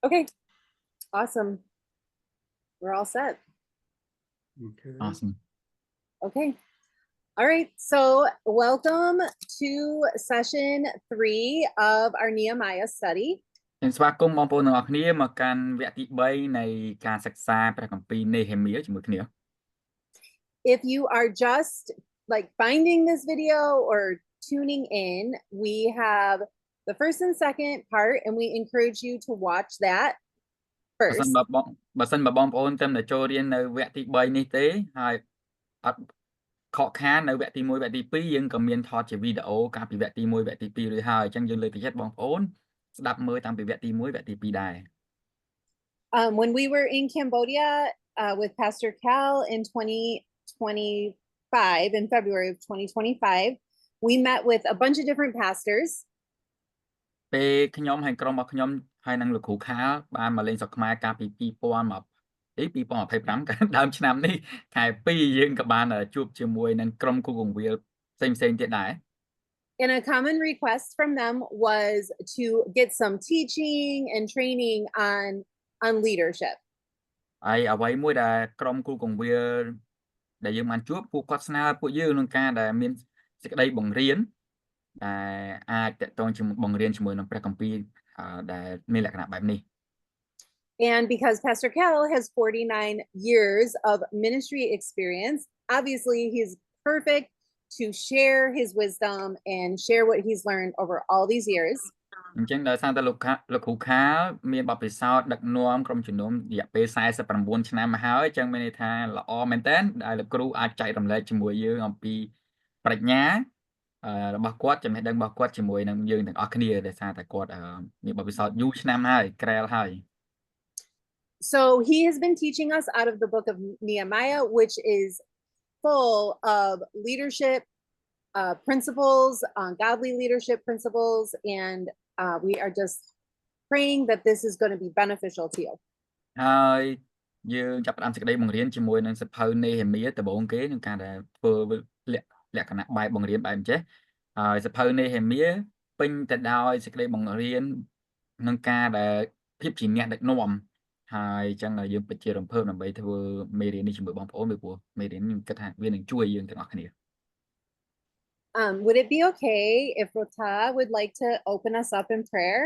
Okay, awesome. We're all set. Okay. Awesome. Okay. All right. So welcome to session 3 of our Nehemiah study. ខ្ញុំស្វាគមន៍បងប្អូនទាំងអស់គ្នាមកកាន់វគ្គទី3នៃការសិក្សាព្រះគម្ពីរនេហេមៀជាមួយគ្នា If you are just like finding this video or tuning in, we have the first and second part, and we encourage you to watch that បើ first. សិនបើបងប្អូនត្រឹមតែចូលរៀននៅវគ្គទី3នេះទេហើយអត់ខកខាននៅវគ្គទី1វគ្គទី2យើងក៏មានថតជាវីដេអូកាលពីវគ្គទី1វគ្គទី2រួចហើយអញ្ចឹងយើងលើកទឹកចិត្តបងប្អូនស្ដាប់មើលតាំងពីវគ្គទី1វគ្គទី2ដែរ When we were in Cambodia with Pastor Cal in 2025, in February of 2025, we met with a bunch of different pastors. ពេលខ្ញុំហើយក្រុមរបស់ខ្ញុំហើយនឹងលោកគ្រូខាលបានមកលេងស្រុកខ្មែរកាលពី2025 ដើមឆ្នាំនេះខែ2យើងក៏បានជួបជាមួយនឹងក្រុមគ្រូកង្វាលផ្សេងៗទៀតដែរ And a common request from them was to get some teaching and training on leadership. ហើយអ្វីមួយដែលក្រុមគ្រូកង្វាលដែលយើងបានជួបពួកគាត់ស្នើពួកយើងក្នុងការដែលមានសេចក្តីបង្រៀនដែលអាចតកតងជាមួយបង្រៀនជាមួយនឹងព្រះគម្ពីរដែលមានលក្ខណៈបែបនេះ And because Pastor Cal has 49 years of ministry experience, obviously he's perfect to share his wisdom and share what he's learned over all these years. អញ្ចឹងដោយសារតែលោកគ្រូខាលមានបទពិសោធន៍ដឹកនាំក្រុមជំនុំរយៈពេល49ឆ្នាំមកហើយអញ្ចឹងមានន័យថាល្អមែនតើដែលលោកគ្រូអាចចែករំលែកជាមួយយើងអំពីប្រាជ្ញារបស់គាត់ចំណេះដឹងរបស់គាត់ជាមួយនឹងយើងទាំងអស់គ្នាដោយសារតែគាត់មានបទពិសោធន៍យូរឆ្នាំហើយក្រែលហើយ So he has been teaching us out of the book of Nehemiah, which is full of leadership principles, godly leadership principles, and we are just praying that this is going to be beneficial to you. ហើយយើងចាប់ផ្ដើមសេចក្តីបង្រៀនជាមួយនឹងសភៅនេហេមៀដំបូងគេក្នុងការដែលធ្វើលក្ខណៈបែបបង្រៀនបែបអញ្ចេះហើយសភៅនេហេមៀពេញទៅដោយសេចក្តីបង្រៀនក្នុងការដែលភាពជាអ្នកដឹកនាំហើយអញ្ចឹងយើងពិតជារំភើបដើម្បីធ្វើមេរៀននេះជាមួយបងប្អូនពីព្រោះមេរៀននេះខ្ញុំគិតថាវានឹងជួយយើងទាំងអស់គ្នា Would it be okay if Rota would like to open us up in prayer?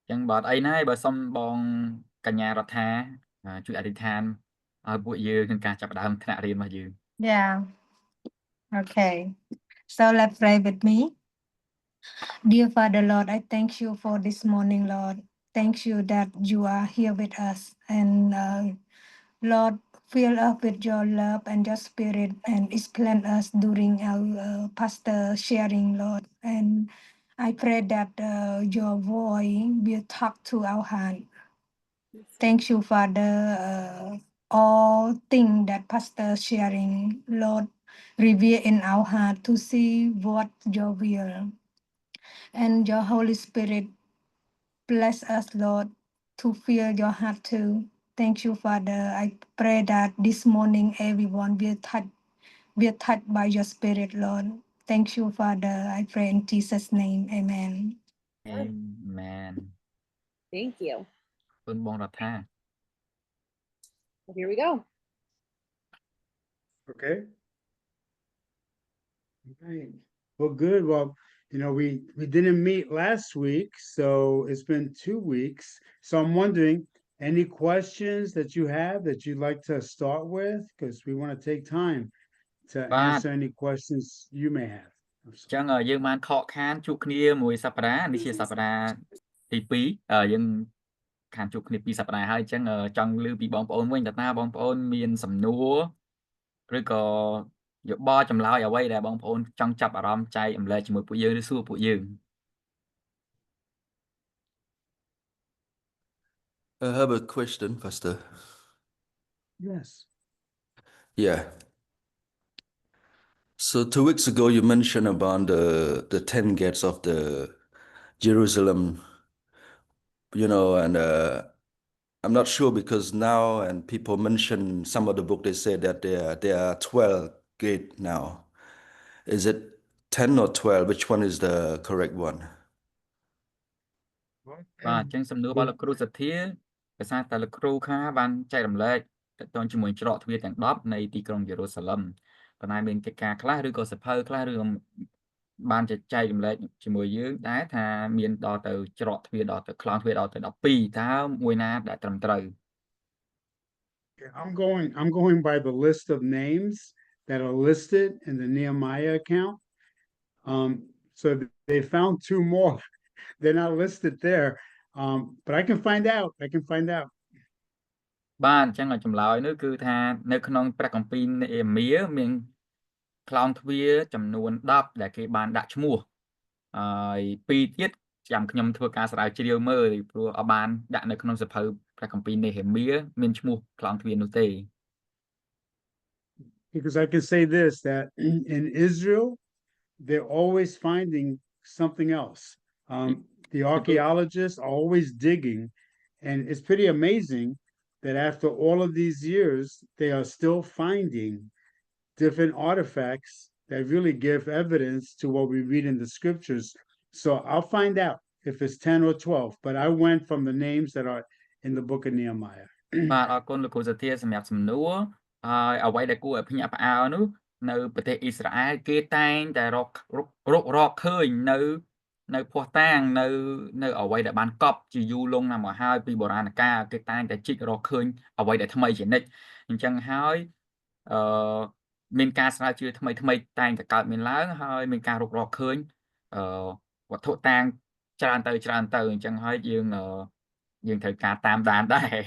អញ្ចឹងបើអត់អីណាបើសុំបងកញ្ញារដ្ឋាជួយអធិដ្ឋានឲ្យពួកយើងក្នុងការចាប់ផ្ដើមថ្នាក់រៀនរបស់យើង Yeah. Okay. So let's pray with me. Dear Father, Lord, I thank you for this morning, Lord. Thank you that you are here with us. And Lord, fill us with your love and your spirit and explain us during our pastor sharing, Lord. And I pray that your voice will talk to our heart. Thank you, Father. All things that pastor sharing, Lord, reveal in our heart to see what your will. And your Holy Spirit bless us, Lord, to feel your heart too. Thank you, Father. I pray that this morning everyone will touched by your Spirit, Lord. Thank you, Father. I pray in Jesus' name. Amen. Amen. Thank you. គុណបងរដ្ឋា Well, here we go. Okay. Right. Well, good. Well, you know, we didn't meet last week, so it's been 2 weeks. So I'm wondering, any questions that you have that you'd like to start with? Because we want to take time to answer any questions you may have. អញ្ចឹងយើងបានខកខានជួបគ្នាមួយសប្តាហ៍នេះជាសប្តាហ៍ទី2យើងខានជួបគ្នា2សប្តាហ៍ហើយអញ្ចឹងចង់ឮពីបងប្អូនវិញតើបងប្អូនមានសំណួរឬក៏យោបល់ចម្លើយអ្វីដែលបងប្អូនចង់ចាប់អារម្មណ៍ចែកអំលែកជាមួយពួកយើងឬសួរពួកយើង I have a question, Pastor. Yes. Yeah. So 2 weeks ago, you mentioned about the 10 gates of the Jerusalem, you know, and I'm not sure because now and people mention some of the book, they say that there are 12 gates now. Is it 10 or 12? Which one is the correct one? បាទអញ្ចឹងសំណួររបស់លោកគ្រូសធាភាសាតែលោកគ្រូខាបានចែករំលែកទាក់ទងជាមួយច្រកទ្វារទាំង10នៃទីក្រុងយេរូសាឡិមប៉ុន្តែមានកិច្ចការខ្លះឬក៏សភៅខ្លះឬក៏បានចែករំលែកជាមួយយើងដែរថាមានដល់ទៅច្រកទ្វារដល់ទៅខ្លងទ្វារដល់ទៅ12តើមួយណាដែលត្រឹមត្រូវ I'm going by the list of names that are listed in the Nehemiah account. So they found two more. They're not listed there. But I can find out. I can find out. បាទអញ្ចឹងឲ្យចម្លើយនោះគឺថានៅក្នុងព្រះគម្ពីរនេអេមៀមានខ្លងទ្វារចំនួន10ដែលគេបានដាក់ឈ្មោះហើយ2ទៀតចាំខ្ញុំធ្វើការស្រាវជ្រាវមើលព្រោះអត់បានដាក់នៅក្នុងសភៅព្រះគម្ពីរនេហេមៀមានឈ្មោះខ្លងទ្វារនោះទេ Because I can say this, that in Israel, they're always finding something else. The archaeologists are always digging, and it's pretty amazing that after all of these years, they are still finding different artifacts that really give evidence to what we read in the scriptures. So I'll find out if it's 10 or 12, but I went from the names that are in the book of Nehemiah. បាទអរគុណលោកគ្រូសាធាសម្រាប់សំណួរហើយអ្វីដែលគួរឲ្យភ្ញាក់ផ្អើលនោះនៅប្រទេសអ៊ីស្រាអែលគេតែងតែរកឃើញនៅភស្តុតាងនៅអ្វីដែលបានកប់ជាយូរលង់ណាស់មកហើយពីបុរាណកាលគេតែងតែជីករកឃើញអ្វីដែលថ្មីជានិច្ចអញ្ចឹងហើយមានការស្រាវជ្រាវថ្មីតែងតែកើតមានឡើងហើយមានការរកឃើញវត្ថុតាងច្រើនទៅអញ្ចឹងហើយយើងត្រូវការតាមដានដែរ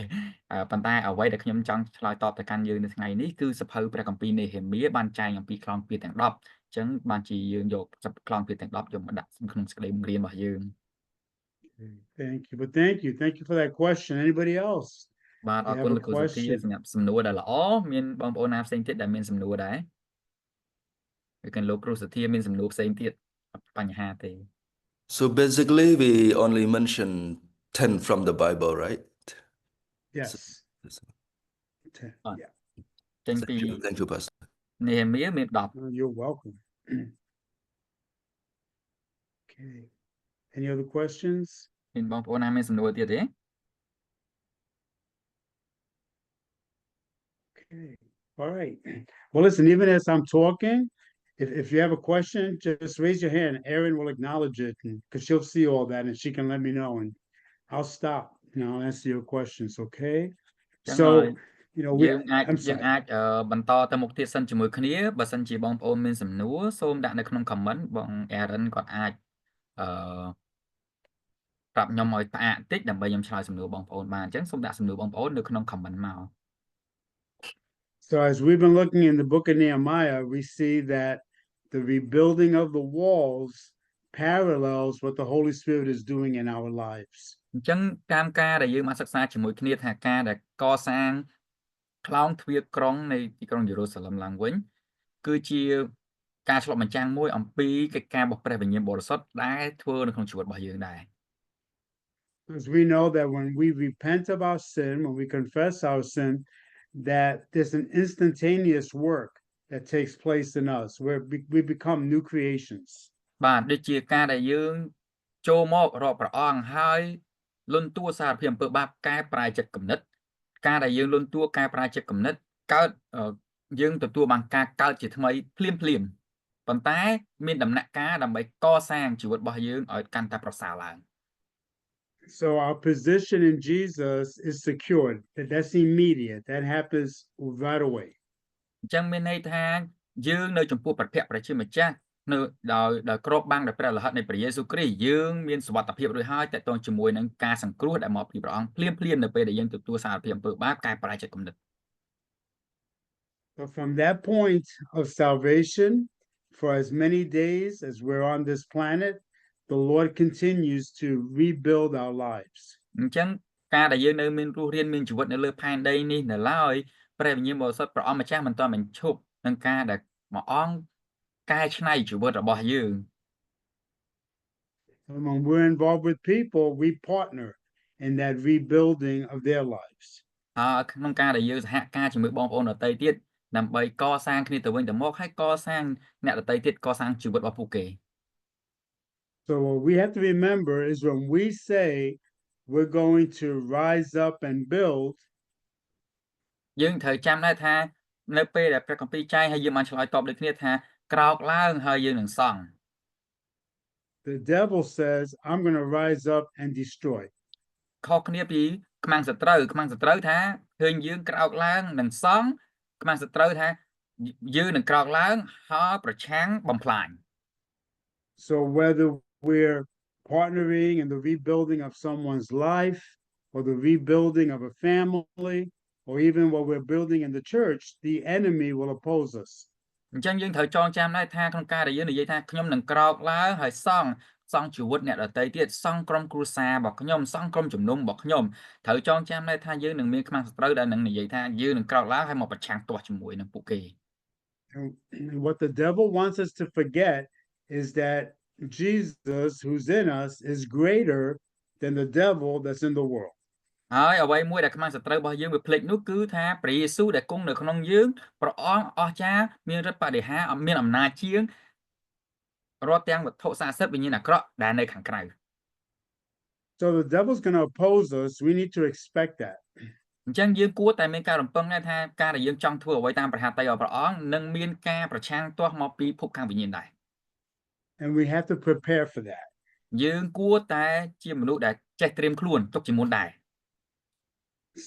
ប៉ុន្តែអ្វីដែលខ្ញុំចង់ឆ្លើយតបទៅកាន់យើងនៅថ្ងៃនេះគឺសភៅព្រះគម្ពីរនេហេមៀបានចែងអំពីខ្លងទ្វារទាំង10អញ្ចឹងបានជាយើងយកខ្លងទ្វារទាំង10យកមកដាក់ក្នុងសេចក្តីបង្រៀនរបស់យើង Thank you. But thank you for that question. Anybody else? បាទអរគុណលោកគ្រូសុធាសម្រាប់សំណួរដែលល្អមានបងប្អូនណាផ្សេងទៀតដែលមានសំណួរដែរឬក៏លោកគ្រូសុធាមានសំណួរផ្សេងទៀតអត់បញ្ហាទេ So basically, we only mention 10 from the Bible, right? Yes. Fine. Yeah. ចេញពី Thank you, Pastor. នេហេមៀមាន10 You're welcome. Okay. Any other questions? មានបងប្អូនណាមានសំណួរទៀតទេ Okay. All right. Well, listen, even as I'm talking, if you have a question, just raise your hand. Erin will acknowledge it because she'll see all that and she can let me know and I'll stop and I'll answer your questions. Okay. So, you know, យើងអាច I'm យើង sorry. អាចបន្តទៅមុខទៀតសិនជាមួយគ្នាបើសិនជាបងប្អូនមានសំណួរសូមដាក់នៅក្នុង comment បង Aaron គាត់អាចប្រាប់ខ្ញុំឲ្យផ្អាកបន្តិចដើម្បីខ្ញុំឆ្លើយសំណួរបងប្អូនបានអញ្ចឹងសូមដាក់សំណួរបងប្អូននៅក្នុង comment មក So as we've been looking in the book of Nehemiah, we see that the rebuilding of the walls parallels what the Holy Spirit is doing in our lives. អញ្ចឹងតាមការដែលយើងបានសិក្សាជាមួយគ្នាថាការដែលកសាងខ្លងទ្វារក្រុងនៃទីក្រុងយេរូសាឡិមឡើងវិញគឺជាការឆ្លុះបញ្ចាំងមួយអំពីកិច្ចការរបស់ព្រះវិញ្ញាណបរិសុទ្ធដែលធ្វើនៅក្នុងជីវិតរបស់យើងដែរ Because we know that when we repent of our sin, when we confess our sin, that there's an instantaneous work that takes place in us where we become new creations. បាទដូចជាការដែលយើងចូលមករកព្រះអង្គហើយលន់តួសារភាពអំពើបាបកែប្រែចិត្តគំនិតការដែលយើងលន់តួកែប្រែចិត្តគំនិតកើតយើងទទួលបានការកើតជាថ្មីភ្លាមប៉ុន្តែមានដំណាក់កាលដើម្បីកសាងជីវិតរបស់យើងឲ្យកាន់តែប្រសើរឡើង So our position in Jesus is secured. That's immediate. That happens right away. អញ្ចឹងមានន័យថាយើងនៅចំពោះព្រះភ័ក្ត្រព្រះជាម្ចាស់នៅដោយគ្របបាំងដោយព្រះលិខិតនៃព្រះយេស៊ូវគ្រីស្ទយើងមានសុវត្ថិភាពរួចហើយតេតងជាមួយនឹងការសង្គ្រោះដែលមកពីព្រះអង្គភ្លាមនៅពេលដែលយើងទទួលសារភាពអំពើបាបកែប្រែចិត្តគំនិត So from that point of salvation, for as many days as we're on this planet, the Lord continues to rebuild our lives. អញ្ចឹងការដែលយើងនៅមានរស់រានមានជីវិតនៅលើផែនដីនេះនៅឡើយព្រះវិញ្ញាណបរិសុទ្ធព្រះអង្គម្ចាស់មិនទាន់បញ្ឈប់នឹងការដែលមួយអង្គកែច្នៃជីវិតរបស់យើង When we're involved with people, we partner in that rebuilding of their lives. ក្នុងការដែលយើងសហការជាមួយបងប្អូនដទៃទៀតដើម្បីកសាងគ្នាទៅវិញទៅមកហើយកសាងអ្នកដទៃទៀតកសាងជីវិតរបស់ពួកគេ So what we have to remember is when we say we're going to rise up and build, យើងត្រូវចាំដែរថានៅពេលដែលព្រះគម្ពីរចែងហើយយើងបានឆ្លើយតបដូចគ្នាថាក្រោកឡើងហើយយើងនឹងសង់ the devil says, I'm going to rise up and destroy. ខុសគ្នាពីខ្មាំងសត្រូវថាឃើញយើងក្រោកឡើងនឹងសង់ខ្មាំងសត្រូវថាយើងនឹងក្រោកឡើងហើយប្រឆាំងបំផ្លាញ So whether we're partnering in the rebuilding of someone's life or the rebuilding of a family, or even what we're building in the church, the enemy will oppose us. អញ្ចឹងយើងត្រូវចងចាំដែរថាក្នុងការដែលយើងនិយាយថាខ្ញុំនឹងក្រោកឡើងហើយសង់ជីវិតអ្នកដទៃទៀតសង់ក្រុមគ្រួសាររបស់ខ្ញុំសង់ក្រុមជំនុំរបស់ខ្ញុំត្រូវចងចាំដែរថាយើងនឹងមានខ្មាំងសត្រូវដែលនឹងនិយាយថាយើងនឹងក្រោកឡើងហើយមកប្រឆាំងទាស់ជាមួយនឹងពួកគេ And what the devil wants us to forget is that Jesus, who's in us, is greater than the devil that's in the world. ហើយអ្វីមួយដែលខ្មាំងសត្រូវរបស់យើងវាភ្លេចនោះគឺថាព្រះយេស៊ូវដែលគង់នៅក្នុងយើងព្រះអង្គអស្ចារ្យមានឫទ្ធិបដិហាមានអំណាចជាងរាល់ទាំងវត្ថុស័ក្តិសិទ្ធិវិញ្ញាណអាក្រក់ដែលនៅខាងក្រៅ So the devil's going to oppose us. We need to expect that. អញ្ចឹងយើងគួរតែមានការរំពឹងដែរថាការដែលយើងចង់ធ្វើអ្វីតាមព្រះហត្ថីរបស់ព្រះអង្គនឹងមានការប្រឆាំងទាស់មកពីភពខាងវិញ្ញាណដែរ And we have to prepare for that. យើងគួរតែជាមនុស្សដែលចេះត្រៀមខ្លួនទុកជាមុនដែរ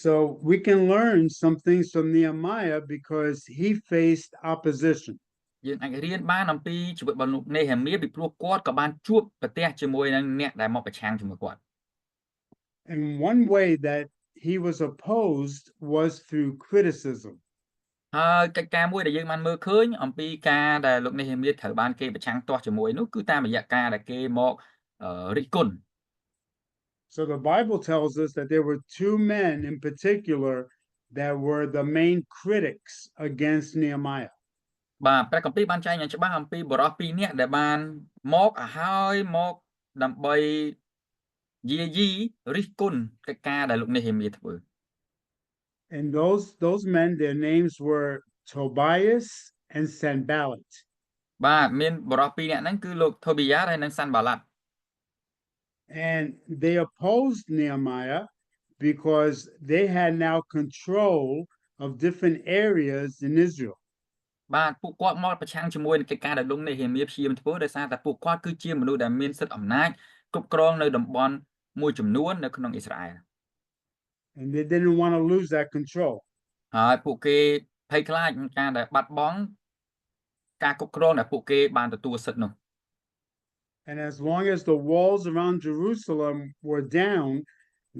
So we can learn some things from Nehemiah because he faced opposition. យើងអាចរៀនបានអំពីជីវិតរបស់នេហេមៀពីព្រោះគាត់ក៏បានជួបប្រទះជាមួយនឹងអ្នកដែលមកប្រឆាំងជាមួយគាត់ And one way that he was opposed was through criticism. ហើយកិច្ចការមួយដែលយើងបានមើលឃើញអំពីការដែលលោកនេហេមៀត្រូវបានគេប្រឆាំងទាស់ជាមួយនោះគឺតាមរយៈការដែលគេមករិះគន់ So the Bible tells us that there were two men in particular that were the main critics against Nehemiah. បាទព្រះគម្ពីរបានចែងយ៉ាងច្បាស់អំពីបុរសពីរនាក់ដែលបានមកហើយមកដើម្បីយាយីរិះគន់កិច្ចការដែលលោកនេហេមៀធ្វើ And those men, their names were Tobias and Sanballat. បាទមានបុរសពីរនាក់ហ្នឹងគឺលោក Tobias ហើយនិង Sanballat And they opposed Nehemiah because they had now control of different areas in Israel. បាទពួកគាត់មកប្រឆាំងជាមួយនឹងកិច្ចការដែលលោកនេហេមៀព្យាយាមធ្វើដោយសារតែពួកគាត់គឺជាមនុស្សដែលមានសិទ្ធិអំណាចគ្រប់គ្រងនៅតំបន់មួយចំនួននៅក្នុងអ៊ីស្រាអែល And they didn't want to lose that control. ហើយពួកគេភ័យខ្លាចនឹងការដែលបាត់បង់ការគ្រប់គ្រងដែលពួកគេបានទទួលសិទ្ធិនោះ And as long as the walls around Jerusalem were down,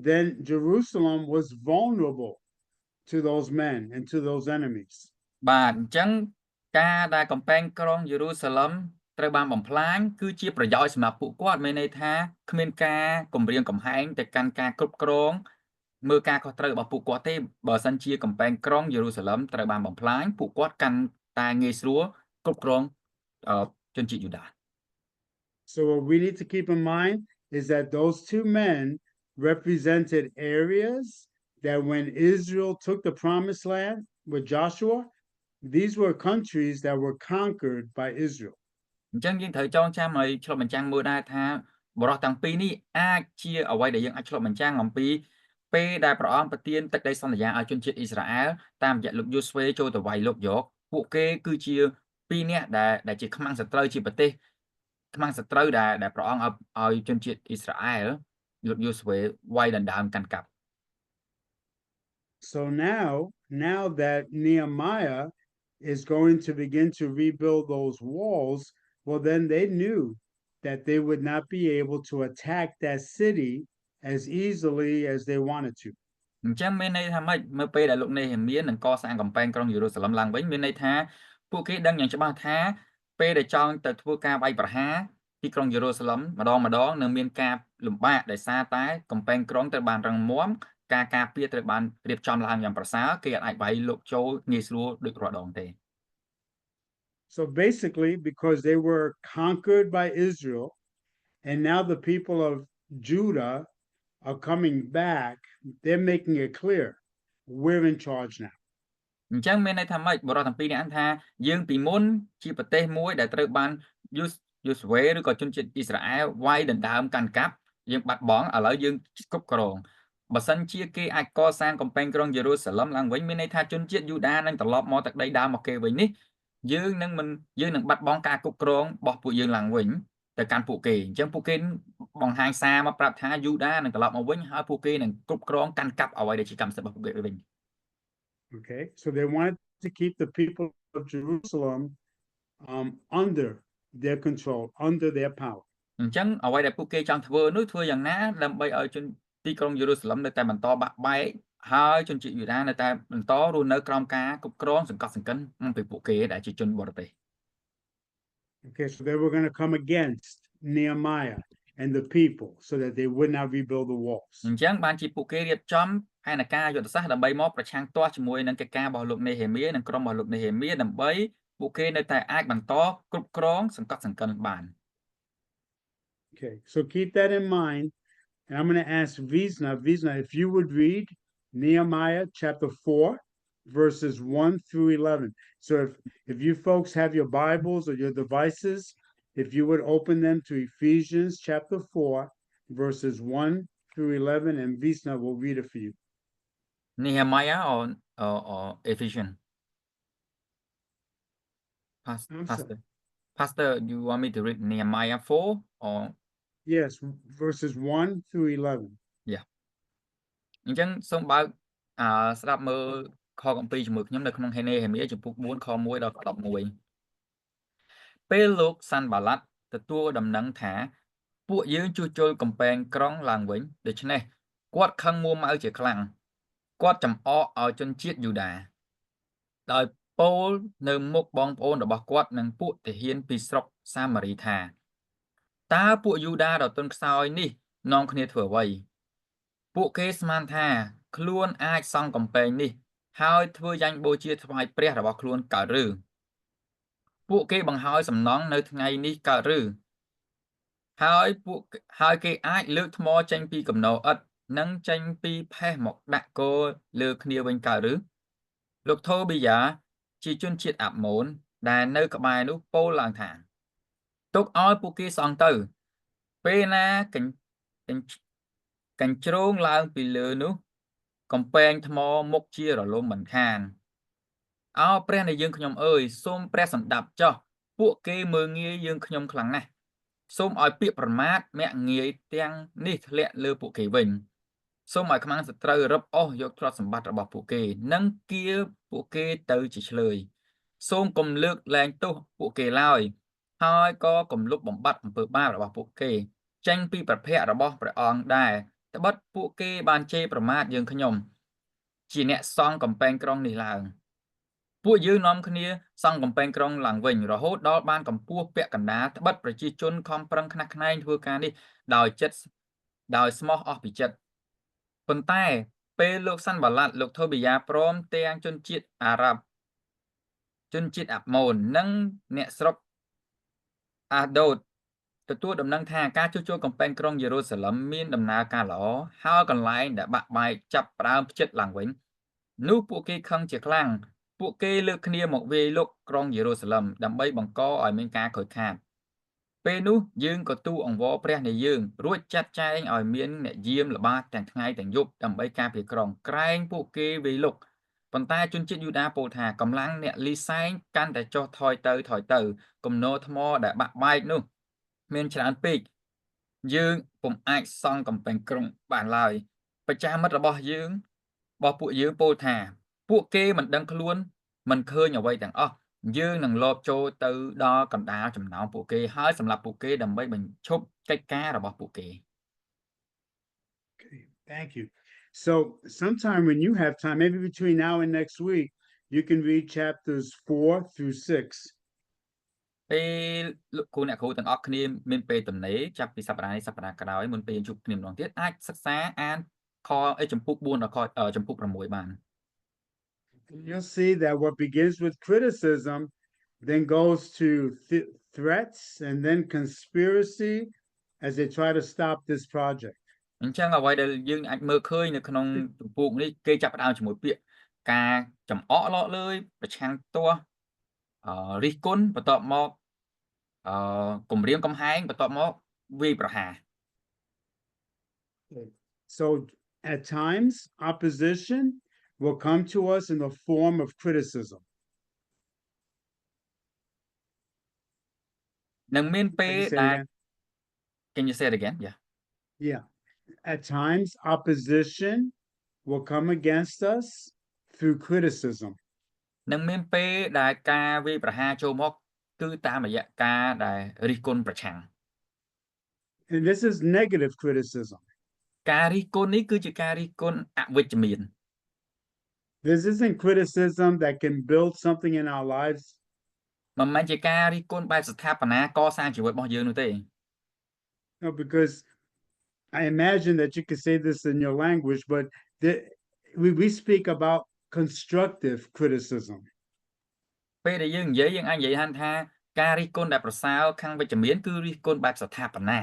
then Jerusalem was vulnerable to those men and to those enemies. បាទអញ្ចឹងការដែលកំពែងក្រុងយេរូសាឡិមត្រូវបានបំផ្លាញគឺជាប្រយោជន៍សម្រាប់ពួកគាត់មានន័យថាគ្មានការគំរាមកំហែងទៅកាន់ការគ្រប់គ្រងមើលការខុសត្រូវរបស់ពួកគាត់ទេបើសិនជាកំពែងក្រុងយេរូសាឡិមត្រូវបានបំផ្លាញពួកគាត់កាន់តែងាយស្រួលគ្រប់គ្រងជនជាតិយូដា So what we need to keep in mind is that those two men represented areas that when Israel took the promised land with Joshua, these were countries that were conquered by Israel. អញ្ចឹងយើងត្រូវចងចាំឲ្យឆ្លុះបញ្ចាំងមើលដែរថាបរិះទាំងពីរនេះអាចជាអ្វីដែលយើងអាចឆ្លុះបញ្ចាំងអំពីពេលដែលព្រះអង្គប្រទានទឹកដីសន្យាឲ្យជនជាតិអ៊ីស្រាអែលតាមរយៈលោកយូស្វេចូលទៅវាយលុកយកពួកគេគឺជាពីរនាក់ដែលជាខ្មាំងសត្រូវជាប្រទេសខ្មាំងសត្រូវដែលព្រះអង្គឲ្យជនជាតិអ៊ីស្រាអែលលោកយូស្វេវាយដណ្ដើមកាន់កាប់ So now that Nehemiah is going to begin to rebuild those walls, well, then they knew that they would not be able to attack that city as easily as they wanted to. អញ្ចឹងមានន័យថាម៉េចមើលពេលដែលលោកនេហេមៀនឹងកសាងកំពែងក្រុងយេរូសាឡិមឡើងវិញមានន័យថាពួកគេដឹងយ៉ាងច្បាស់ថាពេលដែលចង់ទៅធ្វើការវាយប្រហារទីក្រុងយេរូសាឡិមម្ដងនឹងមានការលំបាកដោយសារតែកំពែងក្រុងត្រូវបានរឹងមាំការការពារត្រូវបានរៀបចំឡើងយ៉ាងប្រសើរគេអាចវាយលោកចូលងាយស្រួលដូចរាល់ដងទេ So basically, because they were conquered by Israel, and now the people of Judah are coming back, they're making it clear we're in charge now. អញ្ចឹងមានន័យថាម៉េចបរិះទាំងពីរនេះថាយើងពីមុនជាប្រទេសមួយដែលត្រូវបាន យូស្វេឬក៏ជនជាតិអ៊ីស្រាអែលវាយដណ្ដើមកាន់កាប់យើងបាត់បង់ឥឡូវយើងគ្រប់គ្រងបើសិនជាគេអាចកសាងកំពែងក្រុងយេរូសាឡឹមឡើងវិញមានន័យថាជនជាតិយូដានឹងត្រឡប់មកទឹកដីដើមមកគេវិញនេះយើងនឹងបាត់បង់ការគ្រប់គ្រងរបស់ពួកយើងឡើងវិញទៅកាន់ពួកគេអញ្ចឹងពួកគេបង្ហាញសារមកប្រាប់ថាយូដានឹងត្រឡប់មកវិញហើយពួកគេនឹងគ្រប់គ្រងកាន់កាប់អ្វីដែលជាកម្មសិទ្ធិរបស់ពួកគេវិញ Okay, so they wanted to keep the people of Jerusalem under their control, under their power. អញ្ចឹងអ្វីដែលពួកគេចង់ធ្វើនោះធ្វើយ៉ាងណាដើម្បីឲ្យជនទីក្រុងយេរូសាឡឹមនៅតែបន្តបាក់បែកហើយជនជាតិយូដានៅតែបន្តរស់នៅក្រោមការគ្រប់គ្រងសង្កត់សង្កិនពីពួកគេដែលជាជនបរទេស Okay, so they were going to come against Nehemiah and the people so that they would not rebuild the walls. អញ្ចឹងបានជាពួកគេរៀបចំផែនការយុទ្ធសាស្ត្រដើម្បីមកប្រឆាំងទាស់ជាមួយនឹងកិច្ចការរបស់លោកនេហេមៀនិងក្រុមរបស់លោកនេហេមៀដើម្បីពួកគេនៅតែអាចបន្តគ្រប់គ្រងសង្កត់សង្កិនបាន Okay, so keep that in mind. And I'm going to ask Vizna, if you would read Nehemiah chapter 4, verses 1 through 11. So if you folks have your Bibles or your devices, if you would open them to Ephesians chapter 4, verses 1 through 11, and Vizna will read it for you. Nehemiah or Ephesians? Pastor, you want me to read Nehemiah 4 or? Yes, verses 1 through 11. Yeah. អញ្ចឹងសូមបើកស្ដាប់មើលខគម្ពីរជាមួយខ្ញុំនៅក្នុងហេនេហេមៀចំពុក4ខ1ដល់11ពេលលោកសាន់បាឡាត់ទទួលដំណឹងថាពួកយើងជួសជុលកំពែងក្រុងឡើងវិញដូច្នេះគាត់ខឹងមួម៉ៅជាខ្លាំងគាត់ចំអកឲ្យជនជាតិយូដាដោយពោលនៅមុខបងប្អូនរបស់គាត់និងពួកទាហានពីស្រុកសាម៉ារីថាតើពួកយូដាដ៏ទន់ខ្សោយនេះនាំគ្នាធ្វើអ្វីពួកគេស្មានថាខ្លួនអាចសង់កំពែងនេះហើយធ្វើយ៉ាញ់បូជាថ្វាយព្រះរបស់ខ្លួនកើតឬពួកគេបង្ហើយសំណង់នៅថ្ងៃនេះកើតឬហើយគេអាចលើកថ្មចេញពីគំនរឥដ្ឋនិងចេញពីផេះមកដាក់គោលើគ្នាវិញកើតឬលោកថូប៊ីយ៉ាជាជនជាតិអាប់ម៉ូនដែលនៅក្បែរនោះពោលឡើងថាទុកឲ្យពួកគេសង់ទៅពេលណាកញ្ជ្រោងឡើងពីលើនោះកំពែងថ្មមុខជារលំមិនខានអោព្រះនៃយើងខ្ញុំអើយសូមព្រះសម្ដាប់ចោះពួកគេមើងងាយយើងខ្ញុំខ្លាំងណាស់សូមឲ្យពាក្យប្រមាថមាក់ងាយទាំងនេះធ្លាក់លើពួកគេវិញសូមឲ្យខ្មាំងសត្រូវរឹបអូសយកទ្រព្យសម្បត្តិរបស់ពួកគេនិងគៀពួកគេទៅជាឆ្លើយសូមកុំលើកលែងទោសពួកគេឡើយហើយក៏កុំលុបបំបាត់អំពើបាបរបស់ពួកគេចេញពីប្រភពរបស់ព្រះអង្គដែរត្បិតពួកគេបានជេរប្រមាថយើងខ្ញុំជាអ្នកសង់កំពែងក្រុងនេះឡើងពួកយើងនាំគ្នាសង់កំពែងក្រុងឡើងវិញរហូតដល់បានកម្ពស់ពាក់កណ្ដាលត្បិតប្រជាជនខំប្រឹងខ្នះខ្នែងធ្វើការនេះដោយស្មោះអស់ពីចិត្តប៉ុន្តែពេលលោកសាន់បាឡាត់លោកថូប៊ីយ៉ាព្រមទាំងជនជាតិអារ៉ាប់ជនជាតិអាប់ម៉ូននិងអ្នកស្រុកអាដូតទទួលដំណឹងថាការជួសជុលកំពែងក្រុងយេរូសាឡឹមមានដំណើរការល្អហើយកន្លែងដែលបាក់បែកចាប់ផ្ដើមផ្ចិតឡើងវិញនោះពួកគេខឹងជាខ្លាំងពួកគេលើកគ្នាមកវាយលុកក្រុងយេរូសាឡឹមដើម្បីបង្កឲ្យមានការខូចខាតពេលនោះយើងក៏ទូលអង្វរព្រះនៃយើងរួចចាត់ចែងឲ្យមានអ្នកយាមល្បាតទាំងថ្ងៃទាំងយប់ដើម្បីការពារក្រុងក្រែងពួកគេវាយលុកប៉ុន្តែជនជាតិយូដាពោលថាកម្លាំងអ្នកលីសែងកាន់តែចុះថយទៅគំនរថ្មដែលបាក់បែកនោះមានច្រើនពេកយើងពុំអាចសង់កំពែងក្រុងបានឡើយប្រជាមិត្តរបស់ពួកយើងពោលថាពួកគេមិនដឹងខ្លួនមិនឃើញអ្វីទាំងអស់យើងនឹងលបចូលទៅដល់កណ្ដាលចំណោមពួកគេហើយសម្រាប់ពួកគេដើម្បីបញ្ឈប់កិច្ចការរបស់ពួកគេ Okay, thank you. So sometime when you have time, maybe between now and next week, you can read chapters 4 through 6. ពេលលោកគ្រូអ្នកគ្រូទាំងអស់គ្នាមានពេលទំនេរចាប់ពីសប្តាហ៍នេះសប្តាហ៍ក្រោយមុនពេលយើងជួបគ្នាម្ដងទៀតអាចសិក្សាអានខចំពុក4ដល់ចំពុក6បាន You'll see that what begins with criticism then goes to threats and then conspiracy as they try to stop this project. អញ្ចឹងអ្វីដែលយើងអាចមើលឃើញនៅក្នុងចំពុកនេះគេចាប់ផ្ដើមជាមួយពាក្យការចំអកឡកលើយប្រឆាំងទាស់រិះគន់បន្ទាប់មក គម្រាមកំហែងបន្ទាប់មកវាយប្រហារ So at times, opposition will come to us in the form of criticism. នឹងមានពេល Can you say ដែល that? Can you say it again? Yeah. Yeah. At times, opposition will come against us through criticism. នឹងមានពេលដែលការវាយប្រហារចូលមកគឺតាមរយៈការដែលរិះគន់ប្រឆាំង And this is negative criticism. ការរិះគន់នេះគឺជាការរិះគន់អវិជ្ជមាន This isn't criticism that can build something in our lives. មិនមែនជាការរិះគន់បែបស្ថាបនាកសាងជីវិតរបស់យើងនោះទេ No, because I imagine that you could say this in your language, but we speak about constructive criticism. ពេលដែលយើងនិយាយយើងអាចនិយាយថាការរិះគន់ដែលប្រសើរខាងវិជ្ជមានគឺរិះគន់បែបស្ថាបនា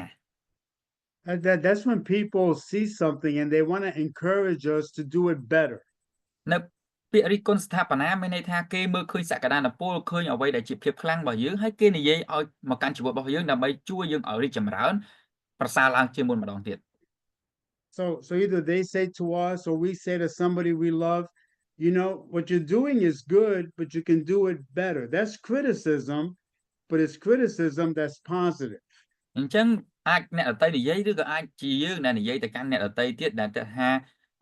That's when people see something and they want to encourage us to do it better. នៅពាក្យរិះគន់ស្ថាបនាមានន័យថាគេមើលឃើញសក្តានុពលឃើញអ្វីដែលជាភាពខ្លាំងរបស់យើងហើយគេនិយាយឲ្យមកកាន់ជីវិតរបស់យើងដើម្បីជួយយើងឲ្យរីកចម្រើនប្រសើរឡើងជាងមុនម្ដងទៀត So either they say to us or we say to somebody we love, you know, what you're doing is good, but you can do it better. That's criticism, but it's criticism that's positive. អញ្ចឹងអាចអ្នកដទៃនិយាយឬក៏អាចជាយើងដែលនិយាយទៅកាន់អ្នកដទៃទៀតដែលថា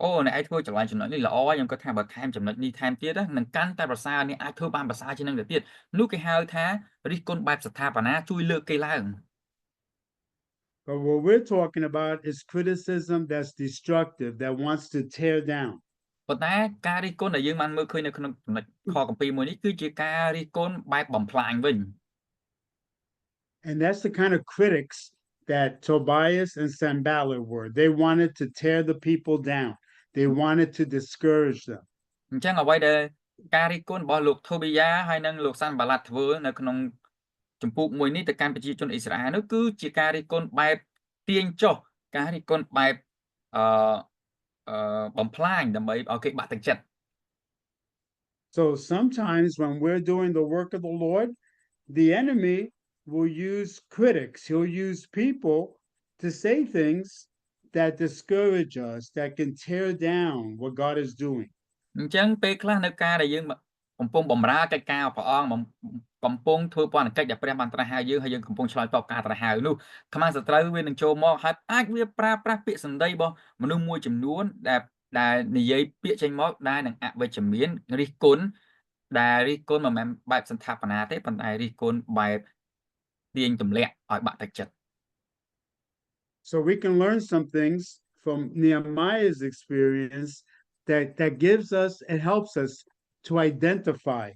អូអ្នកឯងធ្វើចំណុចនេះល្អខ្ញុំគាត់ថាបើថែមចំណុចនេះថែមទៀតនឹងកាន់តែប្រសើរនេះអាចធ្វើបានប្រសើរជាងនឹងទៅទៀតនោះគេហៅថារិះគន់បែបស្ថាបនាជួយលើកគេឡើង But what we're talking about is criticism that's destructive, that wants to tear down. ប៉ុន្តែការរិះគន់ដែលយើងបានមើលឃើញនៅក្នុងចំណុចខគម្ពីរមួយនេះគឺជាការរិះគន់បែបបំផ្លាញវិញ And that's the kind of critics that Tobias and Sanballat were. They wanted to tear the people down. They wanted to discourage them. អញ្ចឹងអ្វីដែលការរិះគន់របស់លោក Tobia ហើយនិងលោក Sanballat ធ្វើនៅក្នុងចម្ពោះមួយនេះទៅកាន់ប្រជាជនអ៊ីស្រាអែលនោះគឺជាការរិះគន់បែបទាញចុះការរិះគន់បែបបំផ្លាញដើម្បីឲ្យគេបាក់ទឹកចិត្ត So sometimes when we're doing the work of the Lord, the enemy will use critics. He'll use people to say things that discourage us, that can tear down what God is doing. អញ្ចឹងពេលខ្លះនៅការដែលយើងកំពុងបម្រើកិច្ចការព្រះអង្គកំពុងធ្វើពន្ធកិច្ចដែលព្រះបានត្រាស់ហៅយើងហើយយើងកំពុងឆ្លើយតបការត្រាស់ហៅនោះខ្មាំងសត្រូវវានឹងចូលមកហើយអាចវាប្រើប្រាស់ពាក្យសម្ដីរបស់មនុស្សមួយចំនួនដែលនិយាយពាក្យចេញមកដែលនឹងអវិជ្ជមានរិះគន់ដែលរិះគន់មិនមែនបែបសន្តាបនាទេប៉ុន្តែរិះគន់បែបទាញទម្លាក់ឲ្យបាក់ទឹកចិត្ត So we can learn some things from Nehemiah's experience that gives us, it helps us to identify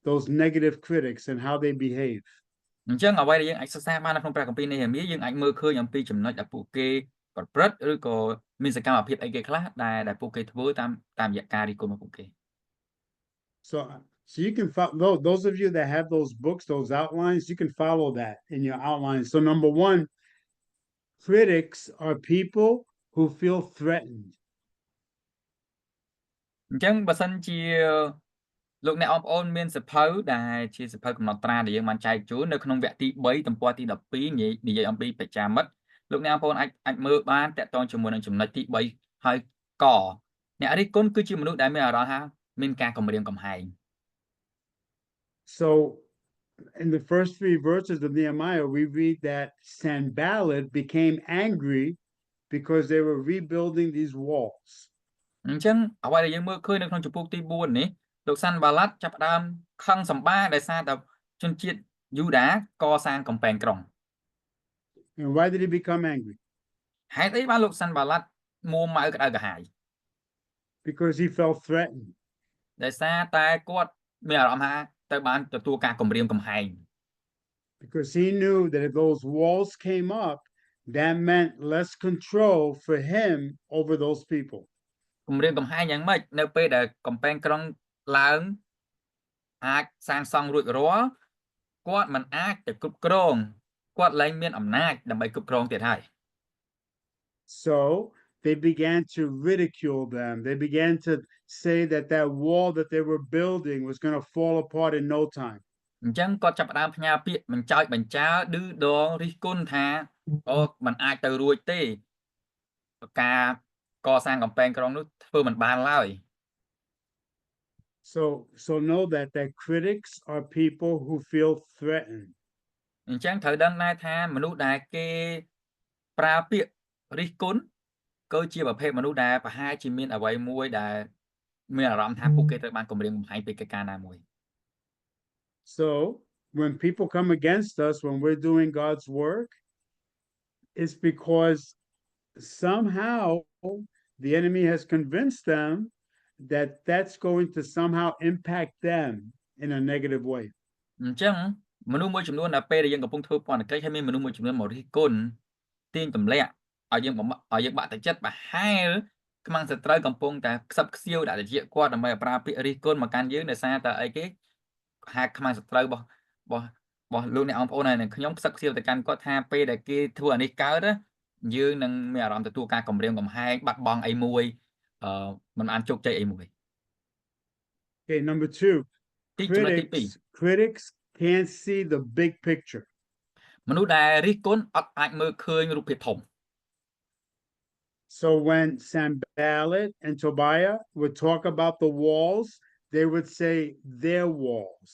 those negative critics and how they behave. អញ្ចឹងអ្វីដែលយើងអាចសិក្សាបាននៅក្នុងព្រះគម្ពីរនេហេមៀយើងអាចមើលឃើញអំពីចំណុចដែលពួកគេប្រព្រឹត្តឬក៏មានសកម្មភាពអីគេខ្លះដែលពួកគេធ្វើតាមរយៈការរិះគន់របស់ពួកគេ So you can follow, those of you that have those books, those outlines, you can follow that in your outlines. So number one, critics are people who feel threatened. អញ្ចឹងបើសិនជាលោកអ្នកបងប្អូនមានសភៅដែលជាសភៅកំណត់ត្រាដែលយើងបានចែកជូននៅក្នុងវគ្គទី3ទំព័រទី12និយាយអំពីបច្ចាមិត្តលោកអ្នកបងប្អូនអាចមើលបានតាក់ទងជាមួយនឹងចំណុចទី3ហើយកអ្នករិះគន់គឺជាមនុស្សដែលមានអារម្មណ៍ថាមានការគំរាមកំហែង So in the first 3 verses of Nehemiah, we read that Sanballat became angry because they were rebuilding these walls. អញ្ចឹងអ្វីដែលយើងមើលឃើញនៅក្នុងចំពោះទី4នេះលោកសាន់បាឡាត់ចាប់ផ្ដើមខឹងសម្បាដោយសារតែជនជាតិយូដាកសាងកំពែងក្រុង And why did he become angry? ហេតុអីបានលោកសាន់បាឡាត់មួម៉ៅក្តៅក្រហាយ Because he felt threatened. ដោយសារតែគាត់មានអារម្មណ៍ថាទៅបានទទួលការគំរាមកំហែង Because he knew that if those walls came up, that meant less control for him over those people. គំរាមកំហែងយ៉ាងម៉េចនៅពេលដែលកំពែងក្រុងឡើងអាចសាងសង់រួចរាល់គាត់មិនអាចទៅគ្រប់គ្រងគាត់លែងមានអំណាចដើម្បីគ្រប់គ្រងទៀតហើយ So they began to ridicule them. They began to say that wall that they were building was going to fall apart in no time. អញ្ចឹងគាត់ចាប់ផ្ដើមផ្ញើពាក្យបញ្ចោចបញ្ចើឌឺដងរិះគន់ថាអូมันអាចទៅរួចទេការកសាងកំពែងក្រុងនោះធ្វើមិនបានឡើយ So know that critics are people who feel threatened. អញ្ចឹងត្រូវដឹងដែរថាមនុស្សដែលគេប្រើពាក្យរិះគន់គឺជាប្រភេទមនុស្សដែលប្រហែលជាមានអ្វីមួយដែលមានអារម្មណ៍ថាពួកគេត្រូវបានគំរាមកំហែងពីកិច្ចការណាមួយ So when people come against us when we're doing God's work, it's because somehow the enemy has convinced them that that's going to somehow impact them in a negative way. អញ្ចឹងមនុស្សមួយចំនួនដែលពេលដែលយើងកំពុងធ្វើពន្ធកិច្ចហើយមានមនុស្សមួយចំនួនមករិះគន់ទាញទម្លាក់ឲ្យយើងបាក់ទឹកចិត្តប្រហែលខ្មាំងសត្រូវកំពុងតែខ្សឹបខ្សៀវដាក់តិចគាត់ដើម្បីប្រើពាក្យរិះគន់មកកាន់យើងដោយសារតែអីគេហាក់ខ្មាំងសត្រូវរបស់លោកអ្នកអង្គប្អូនហើយនឹងខ្ញុំខ្សឹបខ្សៀវទៅកាន់គាត់ថាពេលដែលគេធ្វើអានេះកើតយើងនឹងមានអារម្មណ៍ទទួលការគំរាមកំហែងបាត់បង់អីមួយមិនបានជោគជ័យអីមួយ Okay, number 2. Critics can't see the big picture. មនុស្សដែលរិះគន់អត់អាចមើលឃើញរូបភាពធំ So when Sanballat and Tobiah would talk about the walls, they would say their walls.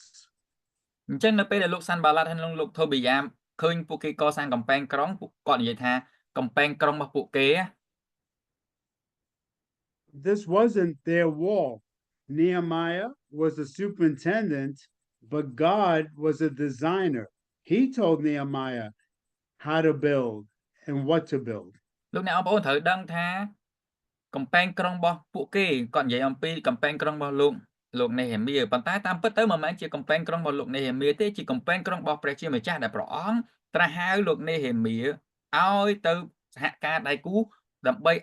អញ្ចឹងនៅពេលដែលលោកសាន់បាឡាត់ហើយលោកថូប៊ីយ៉ាឃើញពួកគេកសាងកំពែងក្រុងពួកគាត់និយាយថាកំពែងក្រុងរបស់ពួកគេ This wasn't their wall. Nehemiah was a superintendent, but God was a designer. He told Nehemiah how to build and what to build. លោកអ្នកអង្គប្អូនត្រូវដឹងថាកំពែងក្រុងរបស់ពួកគេគាត់និយាយអំពីកំពែងក្រុងរបស់លោកនេហេមៀប៉ុន្តែតាមពិតទៅមិនមែនជាកំពែងក្រុងរបស់លោកនេហេមៀទេជាកំពែងក្រុងរបស់ព្រះជាម្ចាស់ដែលព្រះអង្គត្រាស់ហៅលោកនេហេមៀឲ្យទៅសហការដៃគូដើម្បី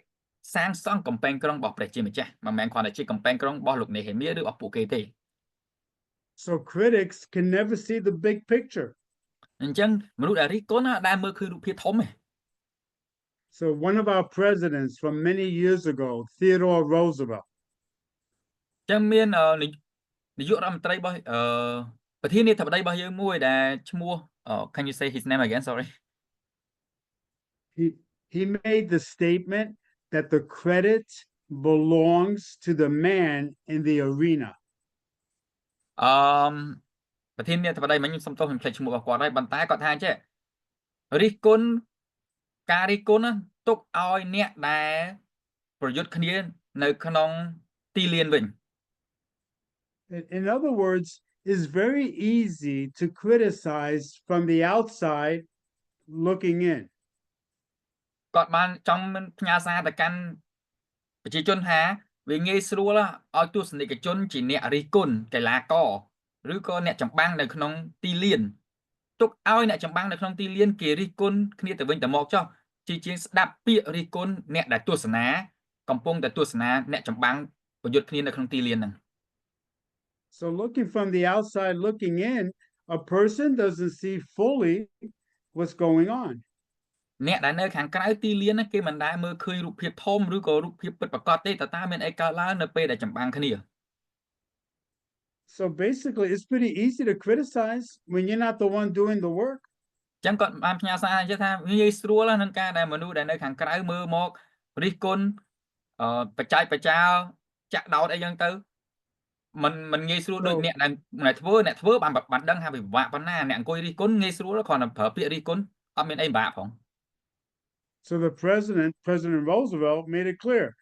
សាងសង់កំពែងក្រុងរបស់ព្រះជាម្ចាស់មិនមែនគ្រាន់តែជាកំពែងក្រុងរបស់លោកនេហេមៀឬរបស់ពួកគេទេ So critics can never see the big picture. អញ្ចឹងមនុស្សដែលរិះគន់ដែលមើលឃើញរូបភាពធំទេ So one of our presidents from many years ago, Theodore Roosevelt. ចឹងមាននាយករដ្ឋមន្ត្រីរបស់ប្រធានាធិបតីរបស់យើងមួយដែលឈ្មោះ Can you say his name again sorry He made the statement that the credit belongs to the man in the arena. ប្រធានាធិបតីមិញខ្ញុំសុំទោសខ្ញុំភ្លេចឈ្មោះរបស់គាត់ហើយប៉ុន្តែគាត់ថាចេះរិះគន់ការរិះគន់ទុកឲ្យអ្នកដែលប្រយុទ្ធគ្នានៅក្នុងទីលានវិញ In other words, it's very easy to criticize from the outside looking in. គាត់បានចង់ផ្ញើសារទៅកាន់ប្រជាជនថាវាងាយស្រួលឲ្យទស្សនិកជនជាអ្នករិះគន់កីឡាករឬក៏អ្នកចម្បាំងនៅក្នុងទីលានទុកឲ្យអ្នកចម្បាំងនៅក្នុងទីលានគេរិះគន់គ្នាទៅវិញទៅមកចុះជាជាងស្ដាប់ពាក្យរិះគន់អ្នកដែលទស្សនាកំពុងតែទស្សនាអ្នកចម្បាំងប្រយុទ្ធគ្នានៅក្នុងទីលានហ្នឹង So looking from the outside looking in, a person doesn't see fully what's going on. អ្នកដែលនៅខាងក្រៅទីលានគេមិនដែលមើលឃើញរូបភាពធំឬក៏រូបភាពពិតប្រាកដទេតើមានអីកើតឡើងនៅពេលដែលចម្បាំងគ្នា So basically it's pretty easy to criticize when you're not the one doing the work. ចឹងគាត់បានផ្ញើសារថាងាយស្រួលនឹងការដែលមនុស្សដែលនៅខាងក្រៅមើលមករិះគន់បច្ចេកបច្ចាចាក់ដោតអីចឹងទៅមិនងាយស្រួលដូចអ្នកដែលធ្វើបានដឹងថាវាពិបាកប៉ុណ្ណាអ្នកអង្គុយរិះគន់ងាយស្រួលគ្រាន់តែប្រើពាក្យរិះគន់អត់មានអីពិបាកផង So the President Roosevelt made it clear.